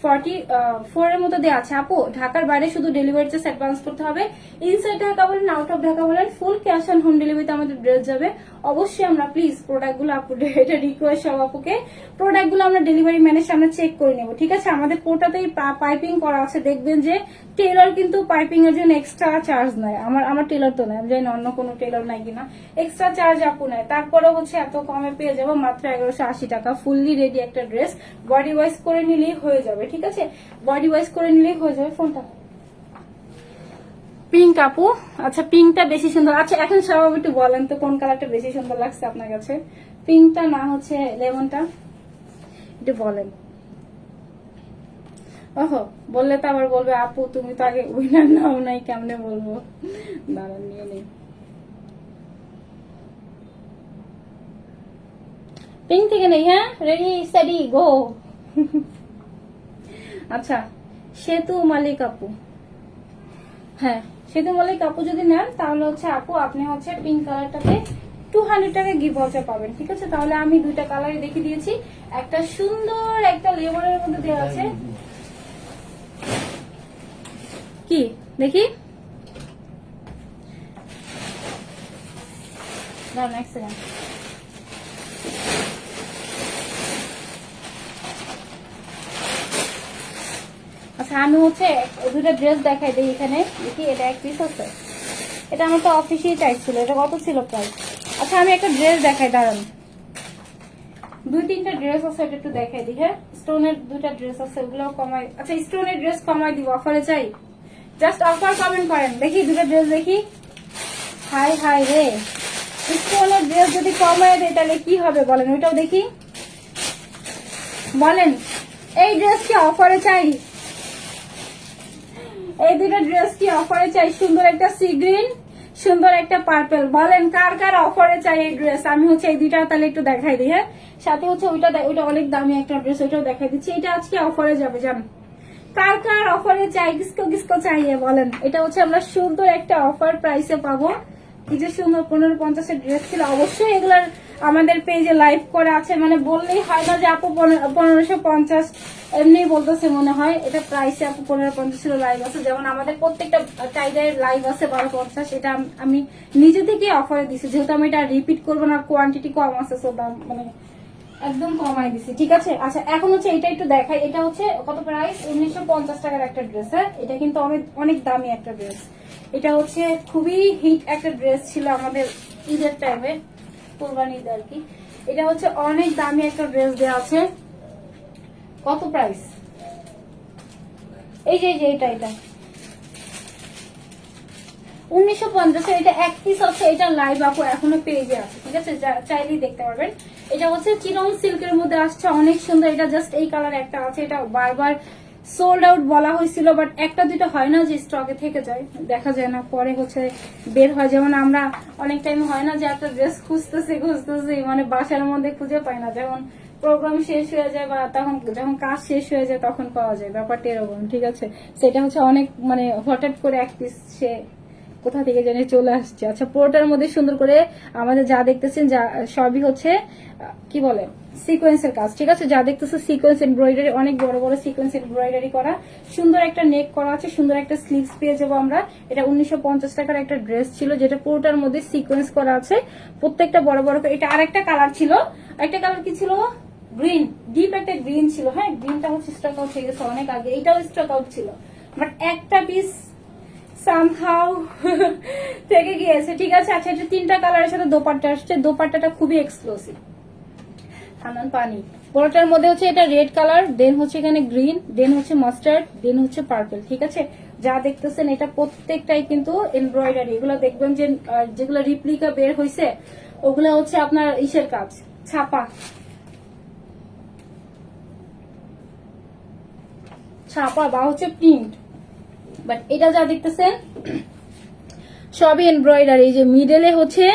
44 এর মতো দেওয়া আছে। আপু ঢাকার বাইরে শুধু ডেলিভারি চার্জ অ্যাডভান্স করতে হবে। ইনসাইড ঢাকা বলেন, আউট অফ ঢাকা বলেন, ফুল ক্যাশ অন হোম ডেলিভারিতে আমাদের ড্রেস যাবে। অবশ্যই আমরা প্লিজ প্রোডাক্টগুলো আপু, এটা রিকোয়েস্ট সব আপুকে, প্রোডাক্টগুলো আমরা ডেলিভারি ম্যানের সামনে চেক করে নেবো, ঠিক আছে। আমাদের পোর্টাতেই পাইপিং করা আছে, দেখবেন যে টেলর কিন্তু পাইপিং এর জন্য এক্সট্রা চার্জ নেয়। আমার টেলর তো নেয়, আমি জানি অন্য কোনো টেলর নাই কিনা, এক্সট্রা চার্জ আপু নেয়। তারপরে হচ্ছে এত কমে পেয়ে যাবো মাত্র 1180 টাকা, ফুললি রেডি একটা ড্রেস। বডি ওয়াইজ করে নিলেই হয়ে যাবে, ঠিক আছে, বডি ওয়াইজ করে নিলেই হয়ে যাবে। ফোনটা পিঙ্ক আপু, আচ্ছা পিঙ্কটা বেশি সুন্দর। আচ্ছা, এখন সবাই একটু বলেন তো কোন কালারটা বেশি সুন্দর লাগছে আপনার কাছে, পিঙ্কটা না হচ্ছে লেমনটা, একটু বলেন। ওহো, বললে তো আবার বলবে আপু তুমি তো আগে উইনার নাও নাই, কেমনে বলবো, দাঁড়ান নিয়ে নেই। পিঙ্ক থেকে নেই, হ্যাঁ, রেডি স্টাডি গো। আচ্ছা, সেতু মালিক আপু, হ্যাঁ সেতু মালিক আপু যদি নেন তাহলে হচ্ছে আপু আপনি হচ্ছে পিঙ্ক কালারটাতে 200 টাকা গিফট ভাউচার পাবেন, ঠিক আছে। তাহলে আমি দুইটা কালারই দেখিয়ে দিয়েছি, একটা সুন্দর একটা লেমনের মধ্যে দেওয়া আছে। কি দেখি, দাঁড়ান এক সেকেন্ড। আচ্ছা, আমি হচ্ছে দুটা ড্রেস দেখাই দিই এখানে, দেখি এটা এক পিস আছে, এটা আমার তো অফিসেই টাইপ ছিল, এটা কত ছিল প্রাইস। আচ্ছা, আমি একটা ড্রেস দেখাই, দাঁড়ান, 2-3টা ড্রেস আছে, এটা একটু দেখাই দিই। হ্যাঁ, স্টোনের 2টা ড্রেস আছে, ওগুলো কমাই। আচ্ছা, স্টোনের ড্রেস কমাই দিব, অফারে চাই, জাস্ট অফার কমেন্ট করেন, দেখি 2টা ড্রেস দেখি। হাই হাই রে, স্টোনের ড্রেস যদি কমাই দেয় তাহলে কি হবে বলেন, ওইটাও দেখি, বলেন। এই ড্রেস কি অফারে চাই, এই 2টা ড্রেস কি অফারে চাই, সুন্দর একটা সি গ্রিন, সুন্দর একটা পার্পল, বলেন কার কার অফারে চাই এই ড্রেস। আমি হচ্ছে এই 2টা তাহলে একটু দেখাই দিই। হ্যাঁ, সাথে হচ্ছে ওইটা অনেক দামি একটা ড্রেস, ওইটাও দেখাই দিচ্ছি। এটা আজকে অফারে যাবে, জান কার কার অফারে চাই, কিসকো চাইয়ে বলেন। এটা হচ্ছে আমরা সুন্দর একটা অফার প্রাইসে পাবো। কি যে সুন্দর 1550-এর ড্রেস ছিল। অবশ্যই এগুলার আমাদের পেজে লাইভ করে আছে, মানে বললেই হয় না যে আপু 1550, এমনি বলতেছে মনে হয়। এটা প্রাইসে আপু 1550 ছিল, লাইভ আছে। যেমন আমাদের প্রত্যেকটা টাইডাইয়ের লাইভ আছে 1250, এটা আমি নিজে থেকে অফারে দিছি, যেহেতু আমি এটা রিপিট করবো না, কোয়ান্টিটি কম আছে, সো দাম মানে একদম কমাই দিছি, ঠিক আছে। আচ্ছা, এখন হচ্ছে এটা একটু দেখাই, এটা হচ্ছে কত প্রাইস, 1950 টাকার একটা ড্রেস। হ্যাঁ, এটা কিন্তু অনেক অনেক দামি একটা ড্রেস। এটা হচ্ছে খুবই হিট একটা ড্রেস ছিল আমাদের ঈদের টাইমে, কোরবানি ঈদ আর কি। এটা হচ্ছে অনেক দামি একটা ড্রেস দেওয়া আছে, কত প্রাইস? এই যে এটা 1950। এটা এক পিস আছে, এটা লাইভ আপু এখনো পেজে আছে, ঠিক আছে, চাইলেই দেখতে পারবেন। এটা হচ্ছে চিনন সিল্কের মধ্যে আসছে, অনেক সুন্দর। এটা জাস্ট এই কালার একটা আছে, এটা বারবার সোল্ড আউট বলা হয়েছিল, বাট একটা দুটো হয় না যে স্টকে থেকে যায়, দেখা যায় না, পরে হচ্ছে বের হয়। যেমন আমরা অনেক টাইম হয় না যে একটা ড্রেস খুঁজতেছি মানে বাসার মধ্যে খুঁজে পাই না, যেমন প্রোগ্রাম শেষ হয়ে যায় বা তখন যখন কাজ শেষ হয়ে যায় তখন পাওয়া যায়, ব্যাপারটা এরকম, ঠিক আছে। সেটা হচ্ছে অনেক মানে হঠাৎ করে এক পিস সে কোথা থেকে জানি চলে আসছে। আচ্ছা, পুরোটার মধ্যে সুন্দর করে আমাদের যা দেখতেছেন যা সবই হচ্ছে কি বলে সিকোয়েন্সের কাজ, ঠিক আছে। যা দেখতেছে সিকোয়েন্স এমব্রয়ডারি, অনেক বড় বড় সিকোয়েন্স এমব্রয়ডারি করা, সুন্দর একটা নেক করা আছে, সুন্দর একটা স্লিভস পেয়ে যাবো আমরা। এটা 1950 টাকার একটা ড্রেস ছিল, যেটা পুরোটার মধ্যে সিকোয়েন্স করা আছে, প্রত্যেকটা বড় বড় করে। এটা আরেকটা কালার ছিল, একটা কালার কি ছিল, গ্রিন, ডিপ একটা গ্রিন ছিল। হ্যাঁ, গ্রিনটা হচ্ছে স্টক আউট হয়ে গেছে অনেক আগে, এটাও স্টক আউট ছিল, বাট একটা পিস সামহাউ থেকে গিয়েছে, ঠিক আছে। আচ্ছা, এটা 3টা কালারের সাথে দোপাট্টা আসছে, দোপাট্টাটা খুবই এক্সক্লুসিভ, হানান পানি। পুরোটার মধ্যে হচ্ছে এটা রেড কালার, দেন হচ্ছে এখানে গ্রিন, দেন হচ্ছে মাস্টার্ড, দেন হচ্ছে পার্পল, ঠিক আছে। যা দেখতেছেন এটা প্রত্যেকটাই কিন্তু এমব্রয়ডারি। এগুলো দেখবেন যে যেগুলো রিপ্লিকা বের হয়েছে ওগুলো হচ্ছে আপনার ইসের কাজ, ছাপা বা হচ্ছে প্রিন্ট, বাট এটা যা দেখতেছেন সবই এমব্রয়ডারি। যে মিডলে হচ্ছে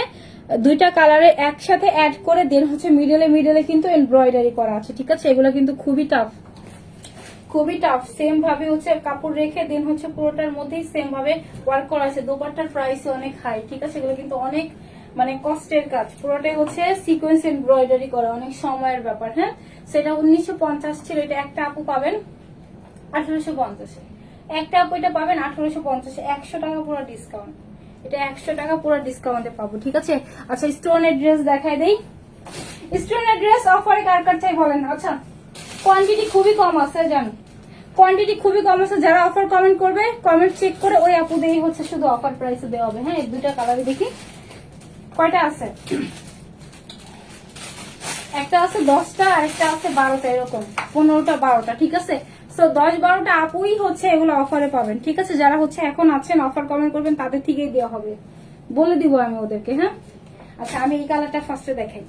2টা কালারে একসাথে অ্যাড করে দেন হচ্ছে মিডলে কিন্তু এমব্রয়ডারি করা আছে, ঠিক আছে। এগুলো কিন্তু খুবই টাফ, সেম ভাবে হচ্ছে কাপড় রেখে দেন হচ্ছে পুরোটার মধ্যেই সেম ভাবে ওয়ার্ক করা আছে। দোপাট্টার প্রাইস অনেক হাই, ঠিক আছে। এগুলো কিন্তু অনেক মানে কষ্টের কাজ, পুরোটাই হচ্ছে সিকোয়েন্স এমব্রয়ডারি করা, অনেক সময়ের ব্যাপার। হ্যাঁ, সেটা 1950 ছিল। এটা একটা আপু পাবেন 1850, একটা আপু এটা পাবেন 1850, 100 টাকা পুরো ডিসকাউন্ট। এটা 100 টাকা পুরো ডিসকাউন্টে পাবো, ঠিক আছে। আচ্ছা, স্টোনের ড্রেস দেখাই দেই। স্টোনের ড্রেস অফারে কার চাই বলেন। আচ্ছা, কোয়ান্টিটি খুবই কম আছে, জান, কোয়ান্টিটি খুবই কম আছে। যারা অফার কমেন্ট করবে, কমেন্ট চেক করে ওই আপু দেই হচ্ছে শুধু অফার প্রাইসে দেওয়া হবে। হ্যাঁ, 2টা কালারই দেখি কয়টা আছে। একটা আছে 10টা, আর একটা আছে 12টা, এরকম 15টা 12টা, ঠিক আছে। সো 10-12টা আপুই হচ্ছে এগুলো অফারে পাবেন, ঠিক আছে। যারা হচ্ছে এখন আছেন অফার কমেন্ট করবেন তাদের থেকেই দেওয়া হবে, বলে দিব আমি ওদেরকে। হ্যাঁ, আচ্ছা, আমি এই কালারটা ফার্স্টে দেখাই,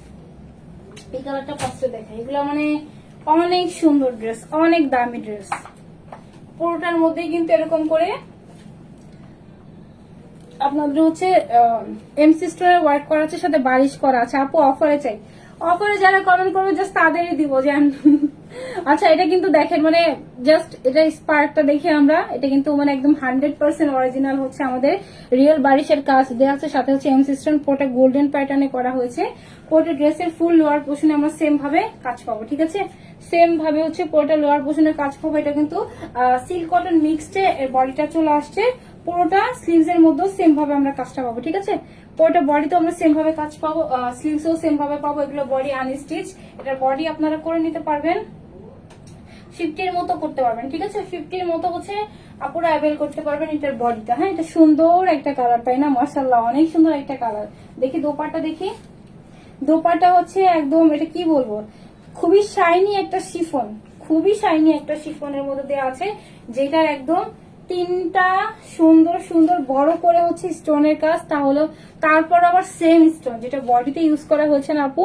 এগুলো মানে অনেক সুন্দর ড্রেস, অনেক দামি ড্রেস। পুরোটার মধ্যে কিন্তু এরকম করে আপনাদের হচ্ছে এমসি স্টোরে ওয়ার্ক করা আছে, সাথে বারিশ করা আছে। আপু অফারে চাই, অফারে যারা কমেন্ট করবে জাস্ট তাদেরই দিব, জান। আচ্ছা, এটা কিন্তু দেখেন মানে জাস্ট এটা স্পার্কটা দেখে আমরা, এটা কিন্তু মানে একদম 100% অরিজিনাল হচ্ছে আমাদের রিয়েল বারিশের কাজ দেওয়া আছে, সাথে হচ্ছে এমসি স্টোন পুরোটা গোল্ডেন প্যাটার্নে করা হয়েছে। পুরোটা ড্রেসের ফুল লোয়ার পোর্শনে আমরা সেম ভাবে কাজ পাবো, ঠিক আছে। সেম ভাবে হচ্ছে পুরোটা লোয়ার পোর্শনের কাজ পাবো। এটা কিন্তু সিল্ক কটন মিক্সড এর বডিটা চলে আসছে, পুরোটা স্লিভস এর মধ্যেও সেম ভাবে আমরা কাজটা পাবো, ঠিক আছে। পুরোটা বডিতে আমরা সেম ভাবে কাজ পাবো, স্লিভসও সেম ভাবে পাবো। এগুলো বডি আনস্টিচ, এটার বডি আপনারা করে নিতে পারবেন 50-এর মতো করতে পারবেন, ঠিক আছে। 50-এর মতো হচ্ছে আপুরা অ্যাভেল করতে পারবেন এটার বডিটা। হ্যাঁ, এটা সুন্দর একটা কালার, তাই না, মাশাআল্লাহ, অনেক সুন্দর একটা কালার। দেখি দোপাট্টা, দেখি দোপাট্টা হচ্ছে একদম, এটা কি বলবো, খুবই শাইনি একটা শিফন, খুবই শাইনি একটা শিফনের মধ্যে দেওয়া আছে, যেটার একদম 3টা সুন্দর সুন্দর বড় করে হচ্ছে স্টোনের কাজ। তাহলে তারপর আবার সেম স্টোন যেটা বডিতে ইউজ করা হয়েছে না আপু,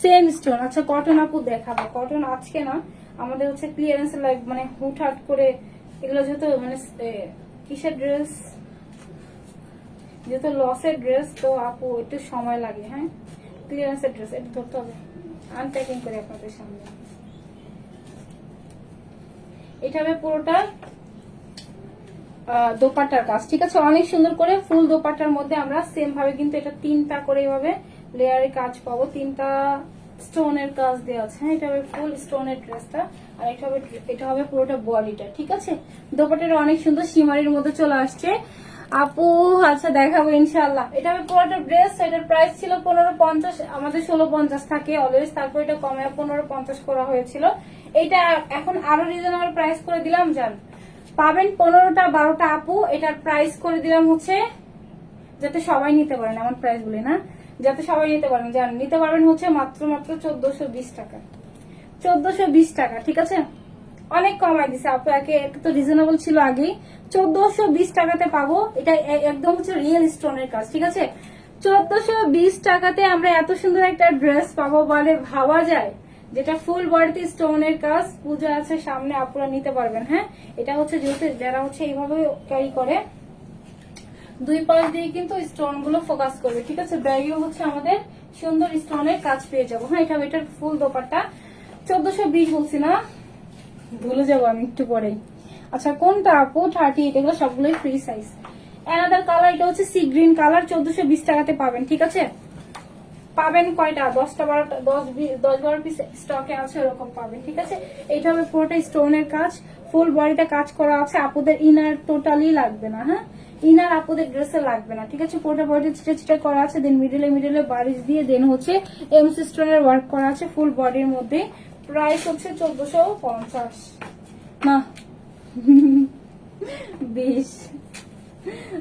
সেম স্টোন। আচ্ছা, কটন আপু দেখাবো, কটন আজকে না, আমাদের হচ্ছে ক্লিয়ারেন্স মানে হুটহাট করে এগুলো যেহেতু মানে কিসের ড্রেস, যেহেতু লসের ড্রেস, তো আপু একটু সময় লাগে। হ্যাঁ, ক্লিয়ারেন্সের ড্রেস, এটা ধরতে হবে, আনপ্যাকিং করে আপনাদের সামনে। এটা হবে পুরোটা দোপাট্টার কাজ, ঠিক আছে, অনেক সুন্দর করে ফুল দোপাট্টার মধ্যে আমরা সেম ভাবে কিন্তু এটা 3টা করে এইভাবে লেয়ারে কাজ পাবো, 3টা স্টোনের কাজ দেওয়া আছে। হ্যাঁ, এটা হবে ফুল স্টোনের ড্রেসটা, আর এটা হবে পুরোটা বডিটা, ঠিক আছে। দোপাট্টাটা অনেক সুন্দর শিমারির মধ্যে চলে আসছে আপু। আচ্ছা, দেখাবো ইনশাআল্লাহ। এটা হবে পুরোটা ড্রেস, এটার প্রাইস ছিল 1550, আমাদের 1650 থাকে অলওয়েজ, তারপর এটা কমে 1550 করা হয়েছিল। এটা এখন আরো রিজনেবল প্রাইস করে দিলাম, জান, পাবেন 15টা 12টা আপু। এটার প্রাইস করে দিলাম হচ্ছে যাতে সবাই নিতে পারেন, এমন প্রাইস বলি না, যাতে সবাই নিতে পারেন, নিতে পারবেন হচ্ছে মাত্র 1420 টাকা, 1420 টাকা, ঠিক আছে। অনেক কমাই দিছে আপু, একে তো রিজনেবল ছিল আগেই। 1420 টাকাতে পাবো। এটা একদম হচ্ছে রিয়েল স্টোনের কাজ, ঠিক আছে? 1420 টাকাতে আমরা এত সুন্দর একটা ড্রেস পাবো, মানে ভাবা যায়, যেটা ফুল বডিতে স্টোনের কাজ। পূজা আছে সামনে, আপুরা নিতে পারবেন। হ্যাঁ, এটা হচ্ছে যেহেতু যারা হচ্ছে এইভাবে ক্যারি করে, দুই পাশ দিয়ে কিন্তু স্টোন গুলো ফোকাস করবে, ঠিক আছে? ব্যাগেও হচ্ছে আমাদের সুন্দর স্টোনের কাজ পেয়ে যাবো। হ্যাঁ, এটার ফুল দোপাট্টা। 1420 বলছি না, ভুলে যাবো আমি একটু পরেই। আচ্ছা, কোনটা আপু? 38। এগুলো সবগুলোই ফ্রি সাইজ। অ্যানাদার কালার, এটা হচ্ছে সি গ্রিন কালার। 1420 টাকাতে পাবেন, ঠিক আছে? পাবেন কয়টা? 10টা 12টা, 10-12 পিস স্টকে আছে, ওরকম পাবেন, ঠিক আছে? এইটা হবে পুরোটা স্টোনের কাজ, ফুল বডিতে কাজ করা আছে। আপুদের ইনার টোটালি লাগবে না। হ্যাঁ, ইনার আপুদের ড্রেসে লাগবে না, ঠিক আছে? পুরোটা বডি ছিটে ছিটে করা আছে, দেন মিডলে বারিশ দিয়ে, দেন হচ্ছে এমসি স্টোনের ওয়ার্ক করা আছে ফুল বডির মধ্যে। প্রাইস হচ্ছে 1450 না 20।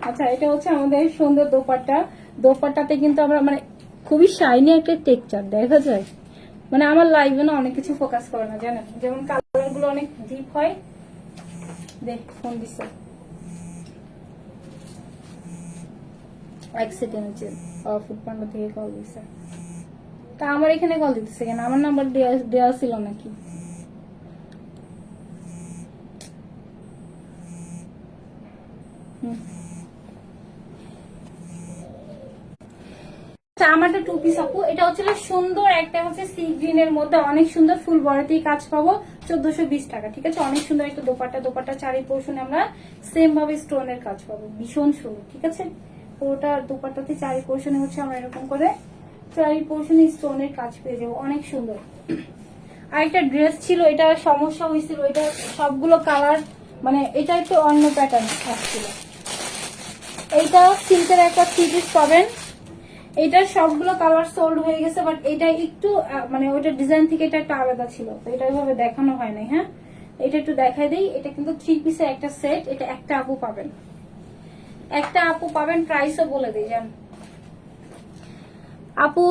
আচ্ছা, এটা হচ্ছে আমাদের সুন্দর দোপাট্টা। দোপাট্টাতে কিন্তু আমরা মানে খুবই শাইনি একটা টেক্সচার দেখা যায়। মানে আমার লাইভে না অনেক কিছু ফোকাস করে না, জানেন? যেমন কালার গুলো অনেক ডিপ হয়। দেখ ফোন দিছে, এক সেকেন্ড হচ্ছে ফুটপান্ডা থেকে কল দিছে। তা আমার এখানে কল দিতেছে কেন? আমার নাম্বার দেওয়া ছিল নাকি? আমারটা 2 পিস আপু। এটা হচ্ছে সুন্দর একটা হচ্ছে সি গ্রিন এর মধ্যে অনেক সুন্দর ফুল বডিতেই কাজ পাবো। 1420 টাকা, ঠিক আছে? অনেক সুন্দর একটা দোপাট্টা চারি পোর্শনে আমরা সেম ভাবে স্টোনের কাজ পাবো, ভীষণ সুন্দর, ঠিক আছে? পুরোটা দোপাট্টাতে চারি পোর্শনে হচ্ছে আমরা এরকম করে চারি পোর্শনে স্টোনের কাজ পেয়ে যাবো, অনেক সুন্দর। আরেকটা ড্রেস ছিল, এটা সমস্যা হয়েছিল, এটা সবগুলো কালার মানে এটা একটু অন্য প্যাটার্ন আসছিল। এইটা সিল্কের একটা 3 পিস পাবেন। এটা সবগুলো কালার সোল্ড হয়ে গেছে, বাট এটা একটু মানে ওইটা ডিজাইন থেকে এটা একটা আলাদা ছিল, তো এটা ওইভাবে দেখানো হয় নাই। হ্যাঁ, এটা একটু দেখাই দেই। এটা কিন্তু 3 পিসের একটা সেট। এটা একটা আপু পাবেন, একটা আপু পাবেন। প্রাইসও বলে দিই জান আপু,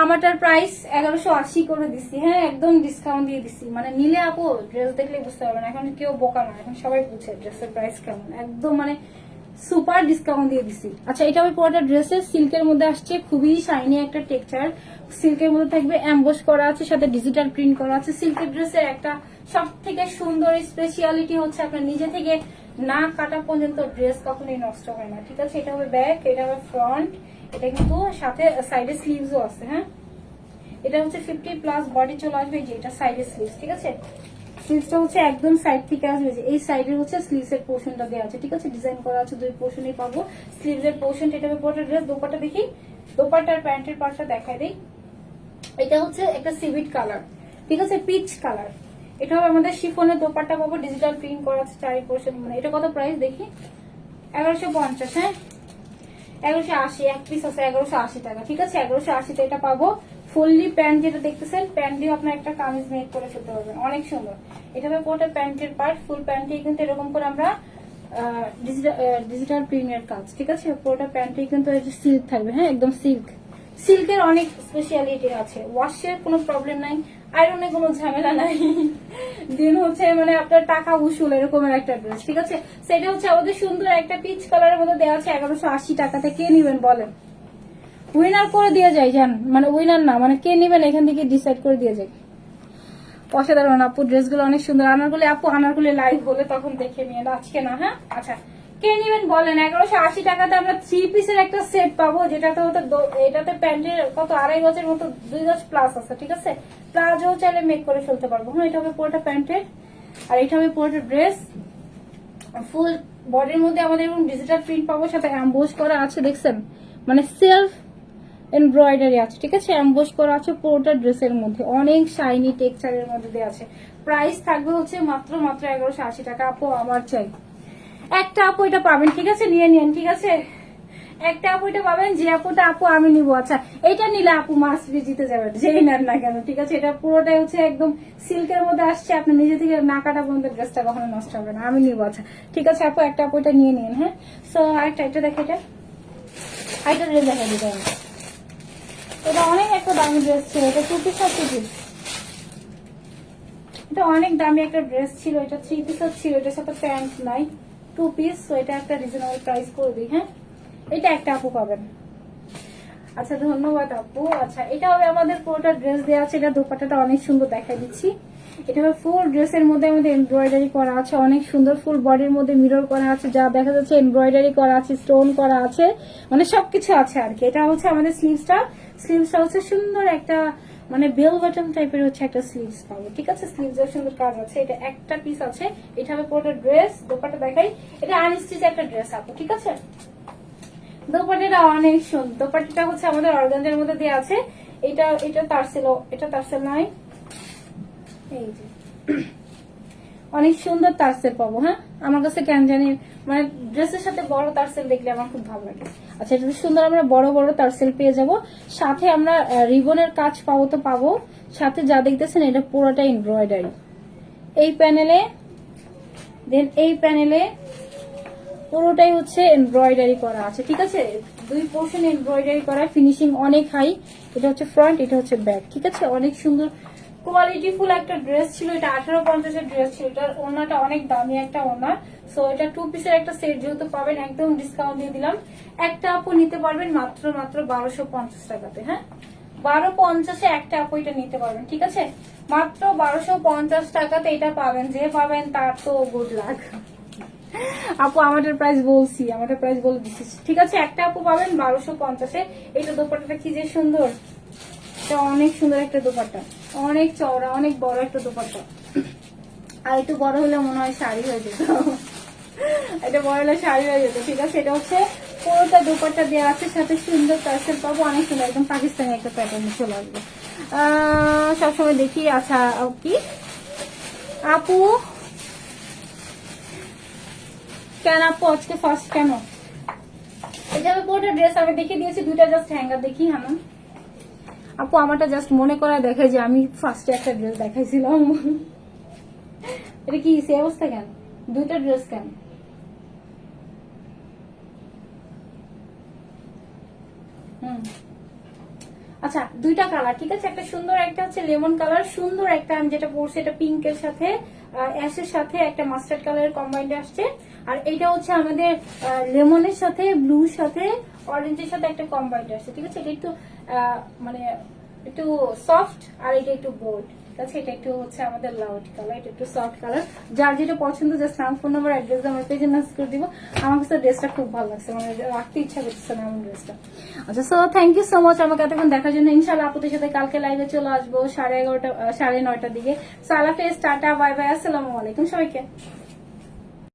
আমারটার প্রাইস 1180 করে দিছি। হ্যাঁ, একদম ডিসকাউন্ট দিয়ে দিছি। মানে নিলে আপু ড্রেস দেখলে বুঝতে পারবেন, এখন কেউ বোকা না, এখন সবাই বুঝে ড্রেসের প্রাইস কেমন। একদম মানে সুপার ডিসকাউন্ট দিয়ে দিছি। আচ্ছা, এটা হবে পুরোটা ড্রেসের সিল্কের মধ্যে আসছে, খুবই শাইনি একটা টেক্সচার। সিল্কের মধ্যে থাকবে এমবোস করা আছে, সাথে ডিজিটাল প্রিন্ট করা আছে। সিল্কের ড্রেসের একটা সব থেকে সুন্দর স্পেশালিটি হচ্ছে আপনার নিজে থেকে না কাটা পর্যন্ত ড্রেস কখনোই নষ্ট হয় না, ঠিক আছে? এটা হবে ব্যাক, এটা হবে ফ্রন্ট, এটা কিন্তু সাথে সাইডে স্লিভসও আছে। হ্যাঁ, এটা হচ্ছে 50+ বডি চলে আসবে, যে এটা সাইডে স্লিভস, ঠিক আছে? স্লিভসটা হচ্ছে একদম সাইড থেকে আসবে, যে এই সাইডের হচ্ছে স্লিভস এর পোর্শনটা দেওয়া আছে, ঠিক আছে? ডিজাইন করা আছে, দুই পোর্শনই পাবো স্লিভস এর পোর্শন। এটা হবে পুরোটা ড্রেস। দোপাট্টা দেখি, দোপাট্টার প্যান্টের পার্টটা দেখাই দেই। এটা হচ্ছে একটা সিভিট কালার, ঠিক আছে? Peach colour. এটা হবে আমাদের শিফনের দোপাট্টা পাবো, ডিজিটাল প্রিন্ট করা আছে চারি পোর্শন। মানে এটা কত প্রাইস দেখি? 1150। হ্যাঁ, 1180 এক পিস আছে, 1180 টাকা, ঠিক আছে? 1180 এটা পাবো। ফুললি প্যান্ট যেটা দেখতেছেন, প্যান্ট দিয়ে আপনার একটা কামিজ মেক করে ফেলতে পারবেন, অনেক সুন্দর। এটা হবে পুরোটা প্যান্টের পার্ট। ফুল প্যান্টে কিন্তু এরকম করে আমরা ডিজিটাল প্রিন্টের কাজ, ঠিক আছে? পুরোটা প্যান্টে কিন্তু সিল্ক থাকবে। হ্যাঁ, একদম সিল্ক। সিল্কের অনেক স্পেশালিটি আছে, ওয়াশের কোনো প্রবলেম নাই, আয়রনের কোনো ঝামেলা নাই। দিন হচ্ছে মানে আপনার টাকা উসুল, এরকমের একটা ড্রেস, ঠিক আছে? সেটা হচ্ছে আমাদের সুন্দর একটা পিচ কালারের মধ্যে দেওয়া আছে 1180 টাকাতে। কে নিবেন বলেন? উইনার করে দিয়ে যায়, জান? মানে উইনার না, মানে কে নিবেন এখান থেকে ডিসাইড করে দিয়ে যায়। অসাধারণ আপু, ড্রেসগুলো অনেক সুন্দর। আনারগুলি আপু, আনারগুলি লাইভ হলে তখন দেখে নিয়ে, আজকে না। হ্যাঁ, আচ্ছা, কে নিবেন বলেন? 1180 টাকাতে আমরা 3 পিসের একটা সেট পাবো, যেটাতে হতো এটাতে প্যান্টের কত 2.5 গজের মতো, 2 গজ প্লাস আছে, ঠিক আছে? প্লাজও চাইলে মেক করে ফেলতে পারবো। হ্যাঁ, এটা হবে পুরোটা প্যান্টের, আর এটা হবে পুরোটা ড্রেস। ফুল বডির মধ্যে আমাদের এরকম ডিজিটাল প্রিন্ট পাবো, সাথে এমবোস করা আছে, দেখছেন? মানে সেলফ এমব্রয়ডারি আছে, ঠিক আছে? এমবোস করা আছে পুরোটা ড্রেসের মধ্যে, অনেক শাইনি টেক্সচারের মধ্যে দেওয়া আছে। প্রাইস থাকবে হচ্ছে মাত্র 1180 টাকা। আপু, আমার চাই একটা আপু, এটা পাবেন, ঠিক আছে? নিয়ে নিন, ঠিক আছে? একটা আপু এটা পাবেন, যে আপুটা আপু আমি নিবো। আচ্ছা, এটা নিলে আপু মাস্ট বি জিতে যাবেন, যেই নেন না কেন, ঠিক আছে? এটা পুরোটাই হচ্ছে একদম সিল্কের মধ্যে আসছে, আপনি নিজে থেকে না কাটা পর্যন্ত ড্রেসটা কখনো নষ্ট হবে না, আমি নিবো। আচ্ছা, ঠিক আছে আপু, একটা আপু এটা নিয়ে নিন। হ্যাঁ, সো আরেকটা, এটা দেখে, এটা ড্রেস দেখা দিতে হবে। এটা অনেক একটা দামি ড্রেস ছিল, এটা 2 পিস আর 2 পিস। এটা অনেক দামি একটা ড্রেস ছিল, এটা 3 পিসের ছিল, এটার সাথে প্যান্ট নাই, 2 পিস। তো এটা একটা রিজনেবল প্রাইস করে দিই। হ্যাঁ, এটা একটা আপু পাবেন। আচ্ছা ধন্যবাদ আপু। আচ্ছা এটা হবে আমাদের পুরোটা ড্রেস দেওয়া আছে, এটা দোপাট্টাটা অনেক সুন্দর দেখাই দিচ্ছি। এটা হবে ফুল ড্রেসের মধ্যে আমাদের এমব্রয়ডারি করা আছে, অনেক সুন্দর, ফুল বডির মধ্যে মিরর করা আছে, যা দেখা যাচ্ছে এমব্রয়ডারি করা আছে, স্টোন করা আছে, মানে সবকিছু আছে আর কি। এটা হচ্ছে আমাদের স্লিভসটা, স্লিভসটা হচ্ছে সুন্দর একটা মানে বেল বাটন টাইপের হচ্ছে একটা স্লিভস পাবো, ঠিক আছে। স্লিভসের সুন্দর কাজ আছে, এটা একটা পিস আছে। এটা হবে পুরোটা ড্রেস, দোপাট্টা দেখাই, এটা আনস্টিচ একটা ড্রেস আপু, ঠিক আছে। দোপাট্টাটা অনেক সুন্দর, দোপাট্টাটা হচ্ছে আমাদের অর্গানজার মধ্যে দেওয়া আছে। এটা এটা তারসেল, এটা তারসেল নাই, এই যে অনেক সুন্দর তারসেল পাবো। হ্যাঁ, আমার কাছে কেন জানি মানে ড্রেসের সাথে বড় তারসেল দেখলে আমার খুব ভালো লাগে। আচ্ছা এটা সুন্দর, আমরা বড় বড় তারসেল পেয়ে যাব, সাথে আমরা রিবনের কাজ পাবো তো পাবো, সাথে যা দেখতেছেন এটা পুরোটা এমব্রয়ডারি এই প্যানেলে, দেন এই প্যানেলে পুরোটাই হচ্ছে এমব্রয়ডারি করা আছে, ঠিক আছে। 2 পোর্শন এমব্রয়ডারি করা, ফিনিশিং অনেক হাই। এটা হচ্ছে ফ্রন্ট, এটা হচ্ছে ব্যাক, ঠিক আছে। অনেক সুন্দর কোয়ালিটিফুল একটা ড্রেস ছিল, এটা 1850 এর ড্রেস ছিল। এটার ওড়নাটা অনেক দামি একটা ওড়না। সো এটা 2 পিসের একটা সেট যেহেতু পাবেন, একদম ডিসকাউন্ট দিয়ে দিলাম। একটা আপু নিতে পারবেন মাত্র 1250 টাকাতে। হ্যাঁ, 1250-এ একটা আপু এটা নিতে পারবেন, ঠিক আছে। মাত্র 1250 টাকাতে এটা পাবেন, যে পাবেন তার তো গুড লাক। আপু আমাদের প্রাইস বলছি, আমাদের প্রাইস বলে দিচ্ছি, ঠিক আছে। একটা আপু পাবেন 1250-এ। এটা দোপাট্টাটা কি যে সুন্দর, এটা অনেক সুন্দর একটা দোপাট্টা, অনেক চওড়া, অনেক বড় একটা দোপাট্টা। আর একটু বড় হলে মনে হয় শাড়ি হয়ে যেত, এটা বড় হলে শাড়ি হয়ে যেত, ঠিক আছে। এটা হচ্ছে পুরোটা দোপাট্টা দেওয়া আছে, সাথে সুন্দর টার্সেল পাবো, অনেক সুন্দর, একদম পাকিস্তানি একটা প্যাটার্ন চলে আসবে সবসময় দেখি। আচ্ছা কি আপু, কেন আপু আজকে ফার্স্ট কেন? এটা পুরোটা ড্রেস আমি দেখিয়ে দিয়েছি, 2টা জাস্ট হ্যাঙ্গার দেখি। হ্যাঁ আপু আমারটা জাস্ট মনে করায় দেখায় যে আমি ফার্স্টে একটা ড্রেস দেখাইছিলাম। এটা কি সে অবস্থা কেন, 2টা ড্রেস কেন? আচ্ছা 2টা কালার, ঠিক আছে। একটা সুন্দর, একটা হচ্ছে লেমন কালার, সুন্দর একটা আমি যেটা পরছি এটা পিঙ্কের সাথে অ্যাশের সাথে একটা মাস্টার্ড কালারের কম্বাইন্ড আসছে। আর এটা হচ্ছে আমাদের লেমনের সাথে ব্লুর সাথে অরেঞ্জের সাথে একটা কম্বাইন্ড আসছে, ঠিক আছে। এটা একটু মানে একটু সফট, আর এটা একটু বোল্ড, ঠিক আছে। এটা একটু হচ্ছে আমাদের লাউড কালার, এটা একটু সফট কালার। যার যেটা পছন্দ জাস্ট নাম, ফোন নাম্বার, অ্যাড্রেস আমার পেজে মেসেজ করে দিব। আমার কাছে ড্রেসটা খুব ভালো লাগছে, মানে রাখতে ইচ্ছা করতেছে না আমার ড্রেসটা। আচ্ছা so thank you so much আমাকে এতক্ষণ দেখার জন্য। ইনশাআল্লাহ আপুদের সাথে কালকে লাইভে চলে আসবো 11:30 9টার দিকে। সো আল্লাহ হাফেজ, টাটা, বাই বাই, আসসালামু আলাইকুম সবাইকে।